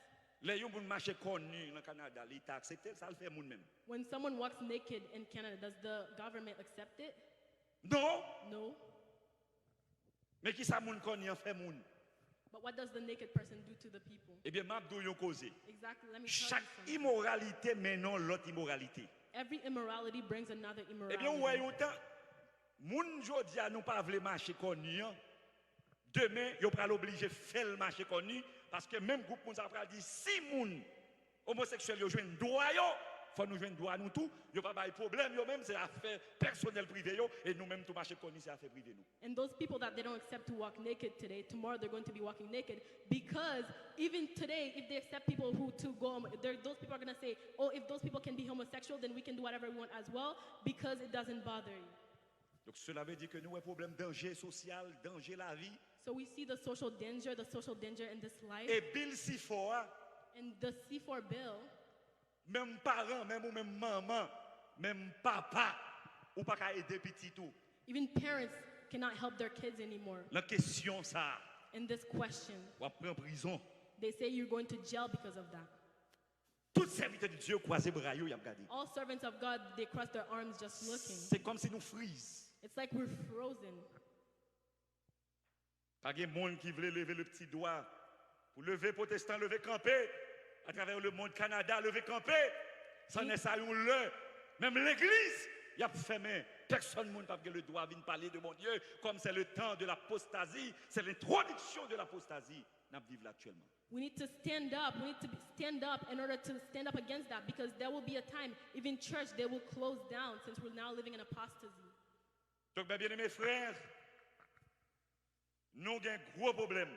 Les gens qui marchent connu dans Canada, l'État accepté, ça le fait moun même. When someone walks naked in Canada, does the government accept it? Non, No. mais qui ça moun connu en fait moun? But what does the naked person do to the people? Eh bien, m'abdou yon causé. Exactly. Let me tell Chaque you something. immoralité mène l'autre immoralité. Every immorality brings another Eh immorality. bien, ouais, autant, moun jodi a nous pas vle marcher connu. Demain, yo pral obligé faire le marché connu parce que même groupe moun sa pral dit si moun homosexuel yo joine droit yo, faut nous joindre droit nous tout, yo pas bail problème yo même c'est affaire personnelle privée yo et nous même tout marché connu c'est affaire privée nous. And those people that they don't accept to walk naked today, tomorrow they're going to be walking naked because even today, if they accept people who to go, those people are going to say, oh, if those people can be homosexual, then we can do whatever we want as well because it doesn't bother you. Donc cela veut dire que nous avons un problème danger social, danger la vie. So we see the social danger in this life. Et Bill si fort, And the C4 bill, même parents, même ou même maman, même papa, ou pas qu'à aider petit tout. even parents cannot help their kids anymore. La question ça, In this question, on prend prison. they say you're going to jail because of that. Tout serviteur de Dieu croisé bras yo y a regardé. All servants of God, they cross their arms just looking. C'est comme si nous freeze. It's like we're frozen. Pas de monde qui veut lever le petit doigt pour lever protestant, lever camper à travers le monde Canada, lever camper. Ça n'est ça le. Même l'église, il a fermé personne n'a pas le droit de parler de mon Dieu, comme c'est le temps de l'apostasie, c'est l'introduction de l'apostasie. Nous vivons actuellement. We need to stand up. We need to stand up in order to stand up against that, because there will be a time, even church, they will close down since we're now living in apostasy. Donc, mes bien-aimés frères, nous avons un gros problème.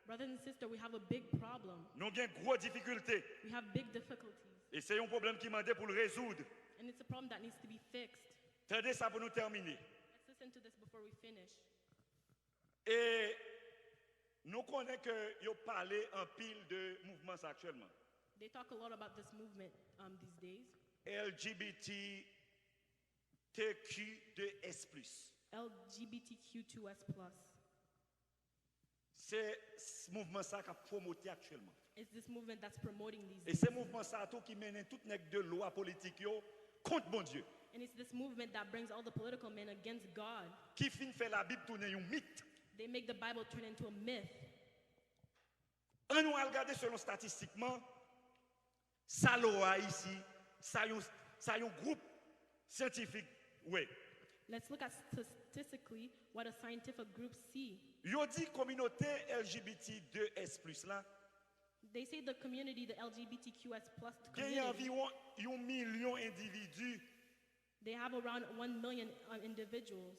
Brothers and sisters, we have a big problem. Nous avons une grosse difficulté. We have big difficulties. Et c'est un problème qui m'a dit pour le résoudre. And it's a problem that needs to be fixed. Attendez ça pour nous terminer. Let's listen to this before we finish. Et nous connaissons que vous parlez en pile de mouvements actuellement. They talk a lot about this movement these days. LGBTQ2S+. LGBTQ2S+. C'est ce mouvement ça qui a promoté actuellement. It's this movement that's promoting these Et c'est mouvement ça tout qui mène toute nègre de loi politique yo contre bon Dieu. And it's this movement that brings all the political men against God. Qui fin fait la Bible tourner un mythe. They make the Bible turn into a myth. On nous a regardé selon statistiquement, ça loi ici, ça un groupe scientifique, ouais. Let's look at statistically what a scientific group see. Yo dit communauté LGBT2S+ là, They say the community, the LGBTQS plus il y a community, environ 1 million d'individus they have around 1 million individuals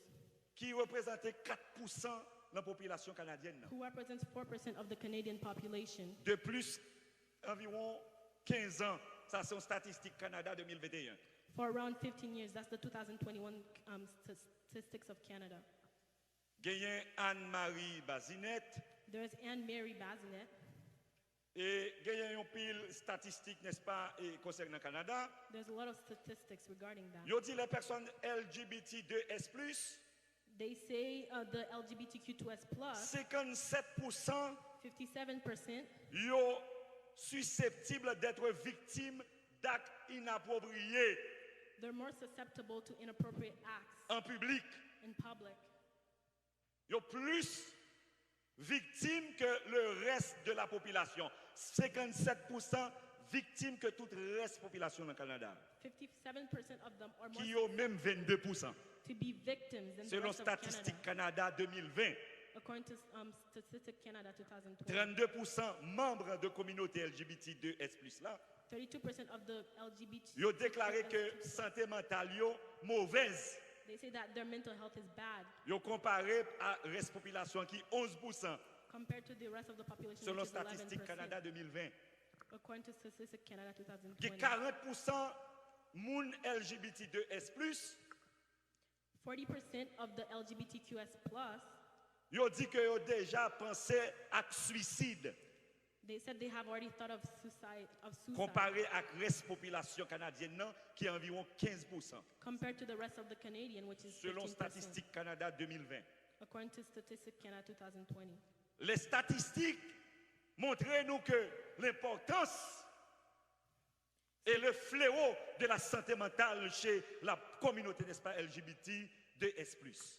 qui représentent 4% de la population canadienne. who represents 4% of the Canadian population. De plus, environ 15 ans, ça c'est une statistique Canada 2021. For around 15 years, that's the 2021 statistics of Canada. Il y a Anne-Marie Bazinet There's Anne-Marie Bazinet. et il y a une pile statistique, n'est-ce pas, et concernant le Canada. There's a lot of statistics regarding that. Yo dit les personnes LGBT2S+, They say the LGBTQ2S plus, 57% 57%, yo susceptibles d'être victimes d'actes inappropriés they're more susceptible to inappropriate acts en public. in public. Yo plus victimes que le reste de la population. 57% victimes que toute le reste de la population dans le Canada. 57% of them are more Qui ont même 22%. to be victims in the Selon rest of Canada, Statistique Canada 2020. according to Statistic Canada 2020. 32% membres de communauté LGBT2S+, là, 32% of the LGBT. ils ont déclaré que santé mentale yo mauvaise. They say that their mental health is bad Ils ont comparé à la reste population qui 11%. compared to the rest of the population, Selon which is Statistique 11%, Canada 2020. according to Statistic Canada Il y 2020. a 40% moun LGBT2S+, 40% of the LGBTQS plus, ils ont dit qu'ils ont déjà pensé à suicide they said they have already thought of suicide, comparé à la reste population canadienne non, qui est environ 15%. compared to the rest of the Canadian, which is Selon 15%, Statistique Canada 2020. according to Statistic Canada 2020. Les statistiques montrent nous que l'importance et le fléau de la santé mentale chez la communauté, n'est-ce pas, LGBT2S+.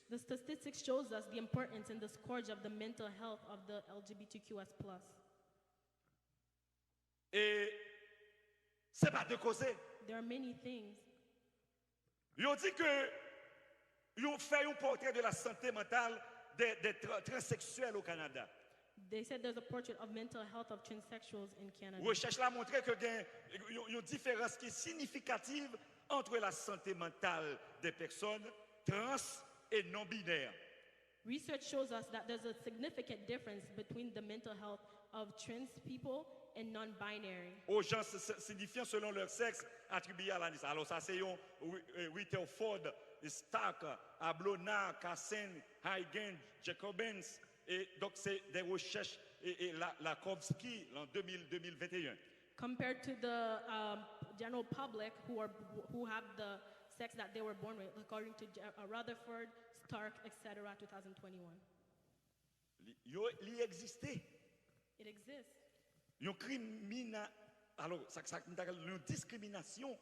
The statistics shows us the importance and the scourge of the mental health of the LGBTQS plus. Et c'est pas de causer. There are many things. Ils ont dit que ils ont fait un portrait de la santé mentale des transsexuels au Canada. They said there's a portrait of mental health of transsexuals in Canada. Recherche là montré que il y a une différence qui est significative entre la santé mentale des personnes trans et non binaires. Research shows us that there's a significant difference between the mental health of trans people and non-binary. Aux gens signifiant selon leur sexe attribué à la naissance. Alors ça c'est un Rutherford, Stark, Ablona, Kassen, Huygens, Jacobins. Et donc c'est des recherches et Lakowski en 2021. Compared to the general public who have the sex that they were born with, according to Rutherford, Stark, etc., 2021. Il existe. It exists. Alors, une discrimination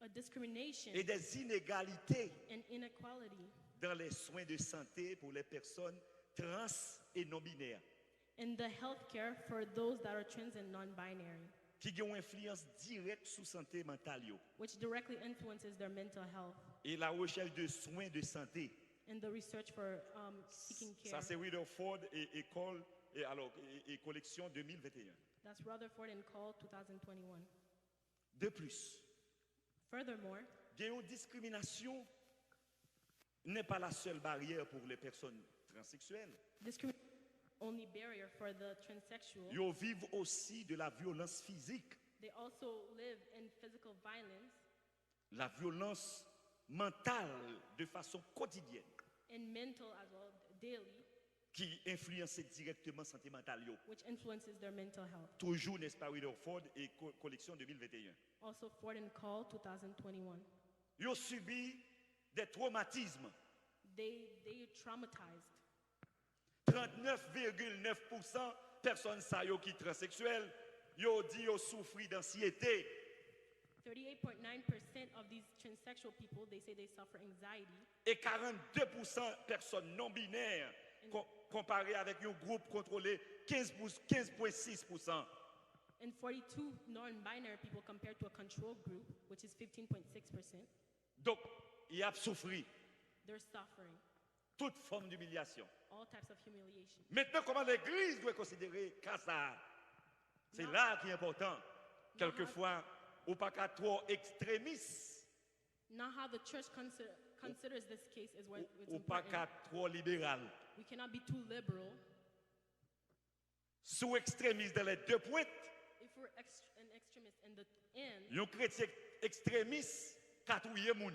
A discrimination et des inégalités and inequality dans les soins de santé pour les personnes trans et non binaires in the healthcare for those that are trans and non-binary, qui ont une influence directe sur la santé mentale yo. which directly influences their mental health. et la recherche de soins de santé. and the research for seeking care. Ça, c'est Rutherford et école et collection 2021. That's Rutherford and Call 2021. De plus, Furthermore, la discrimination n'est pas la seule barrière pour les personnes transsexuelles. discrimination only barrier for the transsexual. Ils vivent aussi de la violence physique, They also live in physical violence la violence mentale de façon quotidienne and mental as well daily, qui influence directement santé mentale. which influences their mental health. Toujours, n'est-ce pas, Rutherford et collection 2021. Also Ford and Call 2021. Ils ont subi des traumatismes. They traumatized. 39,9% personnes qui sont transsexuelles, ils ont dit qu'ils ont souffert d'anxiété. 38.9% of these transsexual people, they say they suffer anxiety. Et 42% personnes non binaires comparé avec un groupe contrôlé 15,6%. And 42 non-binary people compared to a control group, which is 15.6%. Donc, ils ont souffert They're suffering toute forme d'humiliation. all types of humiliation. Maintenant, comment l'Église doit considérer ça? C'est là qui est important. Quelquefois, ou pas qu'à trop extrémiste, Now how the church considers this case is what it's ou pas qu'à important. trop libéral. We cannot be too liberal. Sous extrémiste dans les deux pointes, If we're an extremist in the end, un chrétien extrémiste qui tué moun.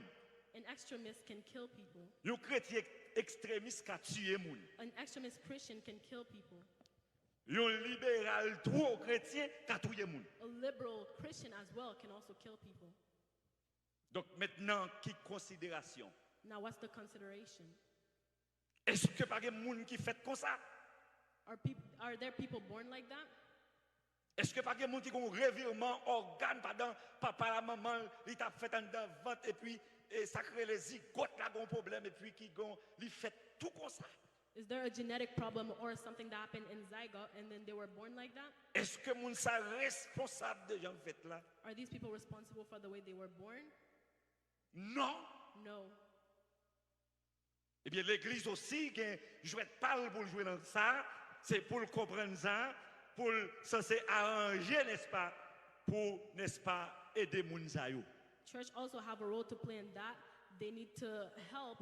an extremist can kill people. Un chrétien extrémiste qui tué moun. An extremist Christian can kill people. Un libéral trop chrétien qui tué moun. A liberal Christian as well can also kill people. Donc maintenant, qui considération? Now what's the consideration? Est-ce que pas de moun qui fait comme ça? Are there people born like that? Est-ce que pas de moun qui ont un revirement organe pendant papa la maman, il t'a fait en dedans ventre et puis ça crée les zigotes là un problème et puis qui il fait tout comme ça? Is there a genetic problem or something that happened in zygote and then they were born like that? Est-ce que moun ça responsable de gens fait là? Are these people responsible for the way they were born? Non. No. Eh bien, l'Église aussi, qui jouait pas pour jouer dans ça, c'est pour comprendre ça, pour censé arranger, n'est-ce pas, pour, n'est-ce pas, aider moun sa yo. Church also have a role to play in that. They need to help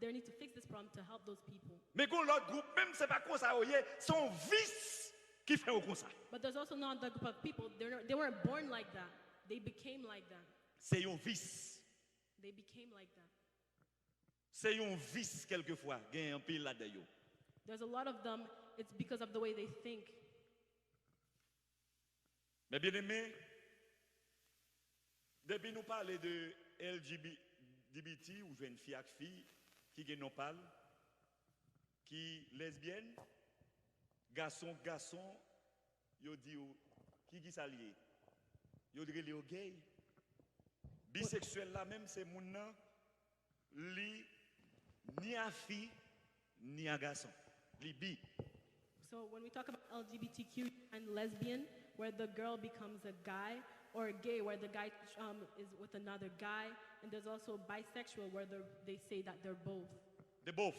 they need to fix this problem to help those people. Mais quand l'autre groupe, même c'est pas comme ça, c'est un vice qui fait comme ça. But there's also another group of people, they weren't born like that. They became like that. C'est un vice. They became like that. C'est un vice quelquefois, il y a un pile là-dedans. There's a lot of them, it's because of the way they think. Mais bien aimé, depuis nous parler de LGBT ou jeune fille avec fille, qui nous parle, qui lesbienne, garçon, yo dit qui s'allie, yo dit les gay, bisexuel là même c'est moun nan li ni à fille ni à garçon, li bi. So when we talk about LGBTQ and lesbian, where the girl becomes a guy, or gay, where the guy is with another guy, and there's also bisexual, where they say that they're both. De both.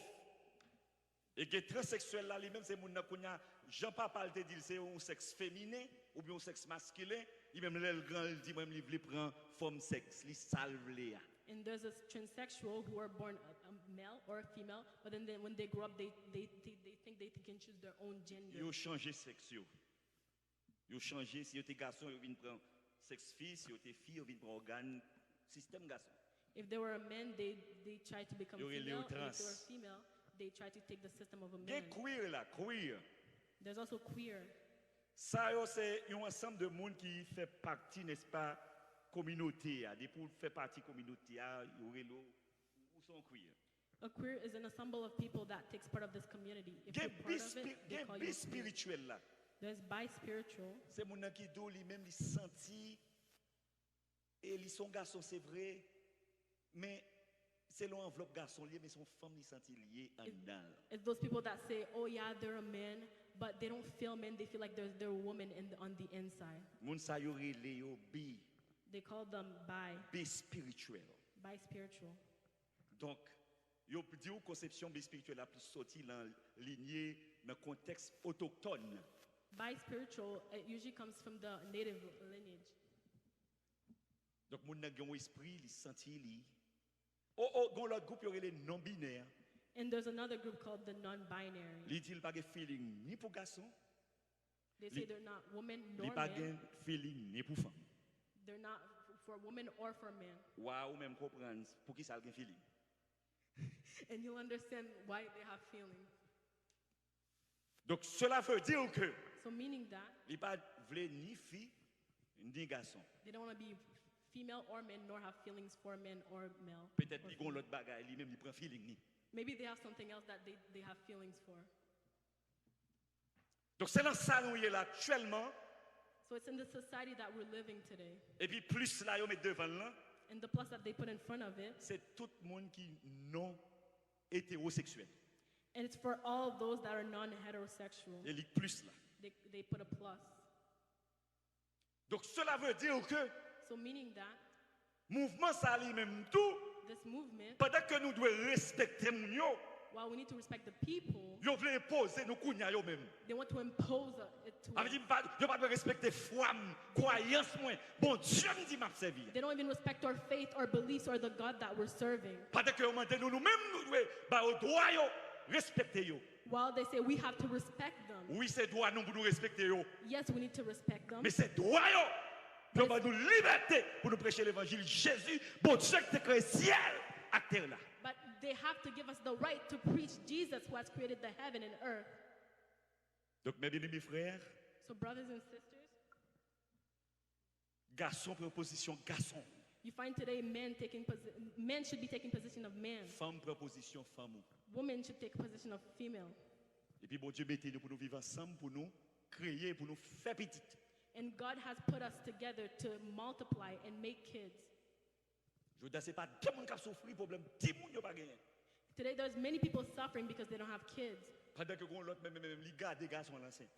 Et que transsexuel là lui-même c'est moun nan kounya Jean Papa te dit c'est un sexe féminin ou bien un sexe masculin, il même le grand il dit même il prend forme sexe, li salve les. And there's a transsexual who are born a male or a female, but then when they grow up, they think they can choose their own gender. Yo changé sexe yo. Yo changé si yo te garçon yo vinn prend sexe fille, si yo te fille yo vinn prend organe système garçon. If they were a man, they try to become Yo female. relé And if they were female, they try to take the system of a man. Gen queer là, queer. There's also queer. Ça yo c'est un ensemble de monde qui fait partie n'est-ce pas communauté a, des pour faire partie communauté a, yo relo ou sont queer. A queer is an ensemble of people that takes part of this community. If Gen you're part of it, they call you queer. spirituel là. There's bi-spiritual. C'est mon nan qui do lui-même li senti et li son garçon c'est vrai mais c'est l'enveloppe garçon lié mais son femme li senti lié en dedans. It's those people that say, oh yeah, they're a man, but they don't feel men. They feel like they're a woman on the inside. Moun sa yo relé yo bi They call them bi. spirituel. By spiritual. Donc, yo dit ou conception spirituelle la plus sortie dans lignée dans contexte autochtone. By spiritual, it usually comes from the native lineage. Donc moun nan gen esprit, li senti li. Oh, gon l'autre groupe yo les non binaires. And there's another group called the non-binary. Li dit pas de feeling ni pour garçon, They say they're not women li nor pas men. de feeling ni pour femme. They're not for women or for men. Ou même comprendre pour qui ça gen feeling. And you'll understand why they have feelings. Donc cela veut dire que So meaning that li pas vle ni fille ni garçon. they don't want to be female or men nor have feelings for men or male. Peut-être or li gon l'autre bagaille, li même li prend feeling ni. Maybe they have something else that they have feelings for. Donc c'est dans ça nous y est là actuellement. So it's in the society that we're living today. Et puis plus là yo met devant là, And the plus that they put in front of it, c'est tout le monde qui non hétérosexuel. and it's for all those that are non-heterosexual. Et li plus là. They put a plus. Donc cela veut dire que So meaning that mouvement ça lui-même tout this movement, pendant que nous devons respecter moun yo, while we need to respect the people, yo veut imposer nous kounya yo même. they want to impose it to Avec us. dit yo pas respecter foi, croyance moi. Bon Dieu me dit m'a servir. They don't even respect our faith, our beliefs, or the God that we're serving. Pendant que nous nous-mêmes nous devons ba au droit yo respecter yo. While they say we have to respect them. Oui, c'est droit nous pour nous respecter yo. Yes, we need to respect them. Mais c'est droit yo. Nous avons nous liberté pour nous prêcher l'évangile Jésus, bon Dieu qui a créé ciel à terre là. But they have to give us the right to preach Jesus who has created the heaven and earth. Donc mes bien-aimés frères, So brothers and sisters, garçon proposition garçon, you find today men should be taking position of man. femme proposition femme. Women should take position of female. Et puis bon Dieu mettez nous pour nous vivre ensemble, pour nous créer, pour nous faire petit. And God has put us together to multiply and make kids. Je veux dire, c'est pas tout le monde qui a souffert problème, tout le monde n'a pas gagné. Today there's many people suffering because they don't have kids. Pendant que l'autre même li garde des garçons enceinte.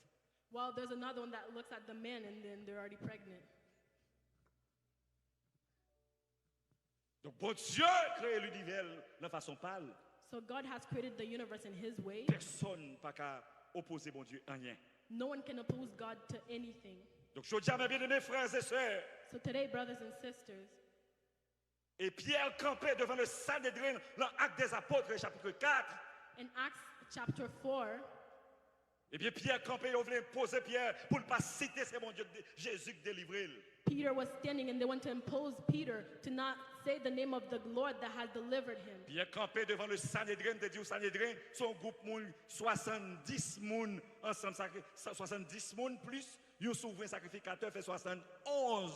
While there's another one that looks at the man and then they're already pregnant. Donc bon Dieu crée l'univers de façon pâle. So God has created the universe in his way. Personne pas qu'à opposer bon Dieu à rien. No one can oppose God to anything. Donc je dis à mes bien-aimés frères et sœurs, So today, brothers and sisters, et Pierre campait devant le Sanhédrin dans l'Acte des Apôtres, chapitre 4. in Acts chapter 4, Et bien Pierre campait, il voulait imposer Pierre pour ne pas citer c'est mon Dieu Jésus qui délivrait. Peter was standing and they want to impose Peter to not say the name of the Lord that has delivered him. Pierre campait devant le Sanhédrin, de dire au Sanhédrin, son groupe moun, 70 moun ensemble, 70 moun plus, un souverain sacrificateur fait 71.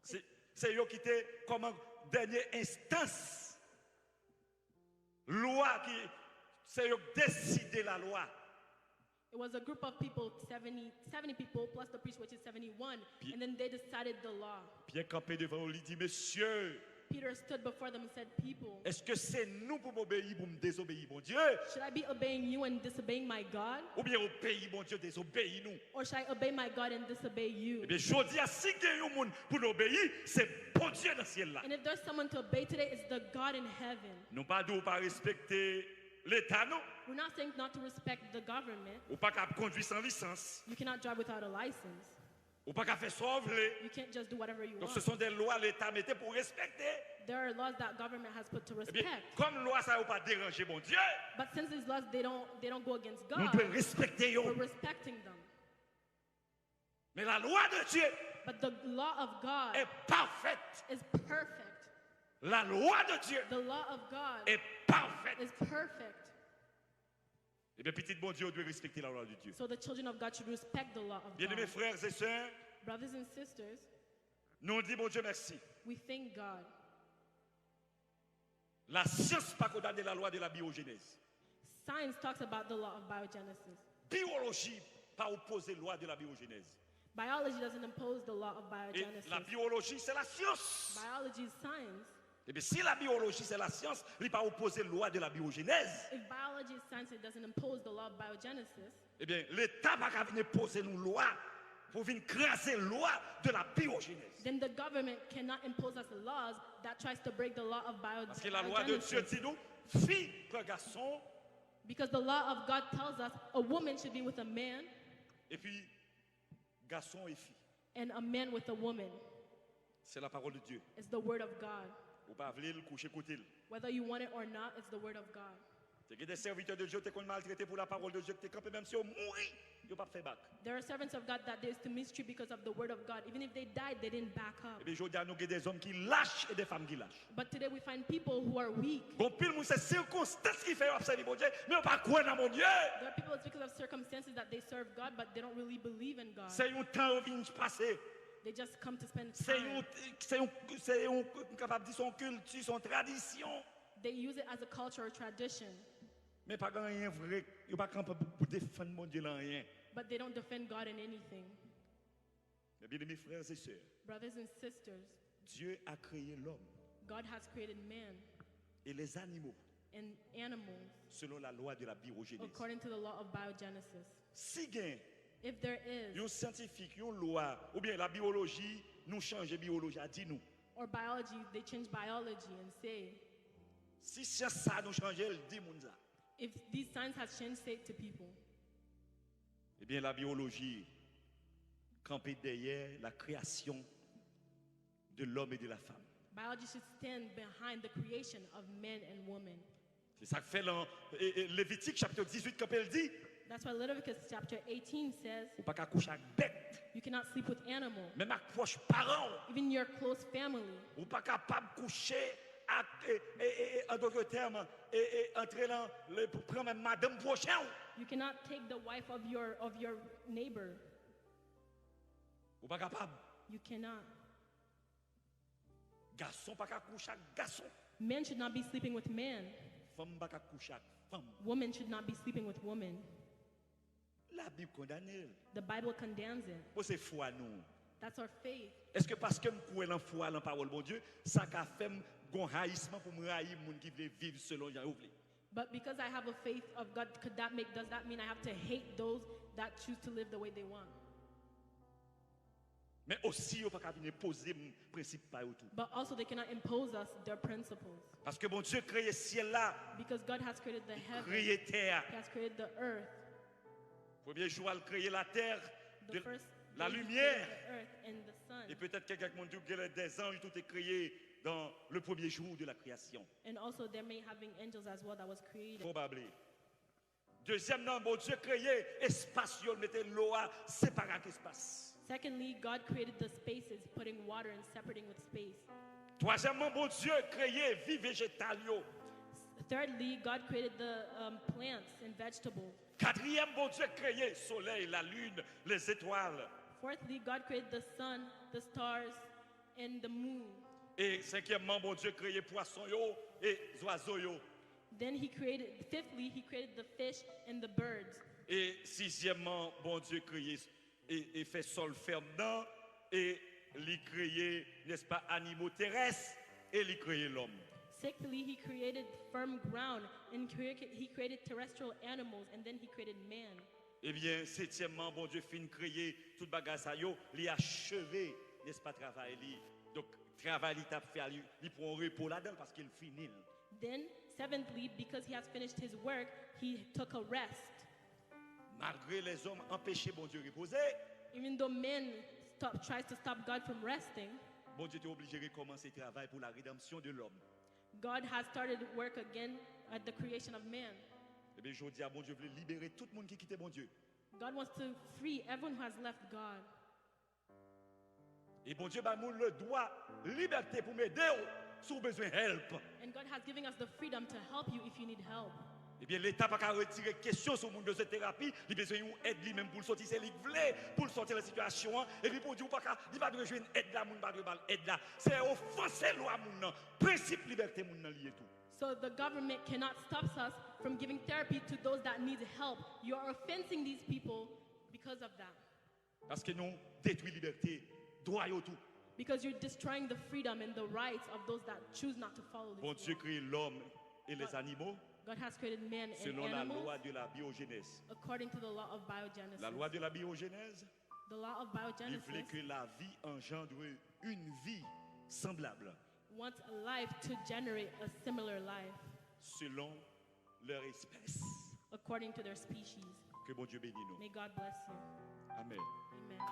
C'est eux qui étaient comme en dernière instance. Loi qui, c'est eux qui décident la loi. It was a group of people, 70 people plus the priest, which is 71, and then they decided the law. Pierre campait devant lui, dit, Messieurs, Peter stood before them and said, people, est-ce que c'est nous pour m'obéir, pour me désobéir, mon Dieu? should I be obeying you and disobeying my God? Ou bien obéir, mon Dieu, désobéir nous? Or should I obey my God and disobey you? Eh bien, je dis à si il y a un monde pour nous obéir, c'est bon Dieu dans le ciel là. And if there's someone to obey today, it's the God in heaven. Nous pas de pas respecter l'État, non? We're not saying not to respect the government. Ou pas qu'à conduire sans licence. You cannot drive without a license. Ou pas qu'à faire sauver. You can't just do whatever you Donc want. ce sont des lois l'État mettait pour respecter. There are laws that government has put to Eh bien, respect. comme loi ça ne va pas déranger mon Dieu, But since these laws, they don't go against nous God, devons respecter yo. we're respecting them. Mais la loi de Dieu But the law of God est parfaite. is perfect. La loi de Dieu The law of God est parfaite. is perfect. Eh bien, petit bon Dieu doit respecter la loi de Dieu. So the children of God should respect the law of Bien-aimés God. frères et sœurs, Brothers and sisters, nous disons bon Dieu merci. we thank God. La science pas condamné la loi de la biogénèse. Science talks about the law of biogenesis. Biologie pas opposé loi de la biogénèse. Biology doesn't impose the law of Et biogenesis. la biologie c'est la science. Biology is science. Et bien si la biologie c'est la science, il pas opposé loi de la biogénèse. If biology is science, it doesn't impose the law of biogenesis. Eh bien l'État pas venir poser nous loi pour venir craser la loi de la biogénèse. then the government cannot impose us laws that tries to break the law of Parce que la loi de Dieu biogenesis. dit nous, fille prend garçon, Because the law of God tells us a woman should be with a man et puis garçon et fille. and a man with a woman. C'est la parole de Dieu. It's the word of God. Ou pas voulez le coucher côté. Whether you want it or not, it's the word of God. Il y a des serviteurs de Dieu qui ont maltraité pour la parole de Dieu, qui campé même si on mourit, ils n'ont pas fait bac. There are servants of God that they used to mistreat because of the word of God. Even if they died, they didn't back up. Et bien, je dis à nous qu'il y a des hommes qui lâchent et des femmes qui lâchent. But today we find people who are weak. Bon, pile, c'est circonstances qui fait observer mon Dieu, mais on pas croire dans mon Dieu. There are people, it's because of circumstances that they serve God, but they don't really believe in God. C'est un temps où vient passer. They just come to spend C'est time. capable de dire son culture, son tradition. They use it as a culture or tradition, Mais pas rien vrai. Il n'y a pas capable pour défendre mon Dieu dans rien. but they don't defend God in anything. Mais bien aimés frères et sœurs, Brothers and sisters, Dieu a créé l'homme God has created man et les animaux and animals selon la loi de la biogénèse. according to the law of biogenesis. Si gain If there is, un scientifique, une loi, ou bien la biologie, nous change la biologie, a dit nous. or biology, they change biology and say, Si science ça nous change, elle dit moun ça. if these science has changed state to people, Eh bien, la biologie campée derrière la création de l'homme et de la femme. biology should stand behind the creation of men and women. C'est ça que fait dans Lévitique chapitre 18 quand elle dit, That's why Leviticus chapter 18 says, ou pas qu'à coucher avec bête, you cannot sleep with animals, même avec proche parents, even your close family. ou pas capable de coucher avec, en d'autres termes, entrer dans le pour prendre même madame prochain. You cannot take the wife of your neighbor. Ou pas capable. You cannot. Garçon pas qu'à coucher avec garçon. Men should not be sleeping with men. Femme pas qu'à coucher avec femme. Women should not be sleeping with women. La Bible condamne. The Bible condemns it. C'est foi nous. That's our faith. Est-ce que parce que je crois dans la foi, dans la parole de Dieu, ça a fait un haïssement pour me haïr les gens qui veulent vivre selon Jean Ouvli? But because I have a faith of God, does that mean I have to hate those that choose to live the way they want? Mais aussi, il ne peut pas venir poser un principe par tout. But also they cannot impose us their principles. Parce que bon Dieu créé le ciel là, Because God has created the heaven, créé la terre. He has created the earth. Premier jour, il a créé la terre, The first la day He lumière. created the earth and the sun. Et peut-être quelqu'un qui m'a dit que des anges, tout est créé dans le premier jour de la création. And also there may have been angels as well that was created. Probablement. Deuxièmement, bon Dieu créé espace, il mettait l'eau à séparer avec l'espace. Secondly, God created the spaces, putting water and separating with space. Troisièmement, bon Dieu créé vie végétale. Thirdly, God created the plants and vegetables. Quatrième, bon Dieu créé le soleil, la lune, les étoiles. Fourthly, God created the sun, the stars, and the moon. Et cinquièmement, bon Dieu créé poisson yo et oiseaux yo. Then fifthly, He created the fish and the birds. Et sixièmement, bon Dieu créé et fait sol ferme dedans et il créé, n'est-ce pas, animaux terrestres et il créé l'homme. Sixthly, He created firm ground and He created terrestrial animals, and then He created man. Eh bien, septièmement, bon Dieu fin créé toute bagage ça yo, il a achevé, n'est-ce pas, travail li. Donc travail il t'a fait, il prend un repos là-dedans parce qu'il finit. Then, seventhly, because He has finished His work, He took a rest. Malgré les hommes empêchés, bon Dieu reposer, Even though men tries to stop God from resting, bon Dieu était obligé de recommencer le travail pour la rédemption de l'homme. God has started work again at the creation of man. Eh bien, je dis à bon Dieu, veut libérer tout le monde qui quittait bon Dieu. God wants to free everyone who has left God. Et bon Dieu, bah, moi, le droit, liberté pour m'aider si vous avez besoin de help. And God has given us the freedom to help you if you need help. Eh bien, l'État n'a pas retirer question sur le monde de cette thérapie. Il a besoin d'aide lui-même pour sortir, c'est lui qui veut, pour sortir de la situation. Et puis pour dire, il va besoin d'aide là, il va besoin d'aide là. C'est offenser la loi, principe liberté, lié tout. So the government cannot stop us from giving therapy to those that need help. You are offending these people because of that. Parce que nous détruisons la liberté, droit et tout. Because you're destroying the freedom and the rights of those that choose not to follow Bon this Dieu law. crée l'homme et les animaux God has created man and selon la animals loi de la biogénèse. according to the law of biogenesis. La loi de la biogénèse, The law of Il voulait biogenesis que la vie engendre une vie semblable wants a life to generate a similar life selon leur espèce. according to their species. Que bon Dieu bénisse nous. May God bless you. Amen.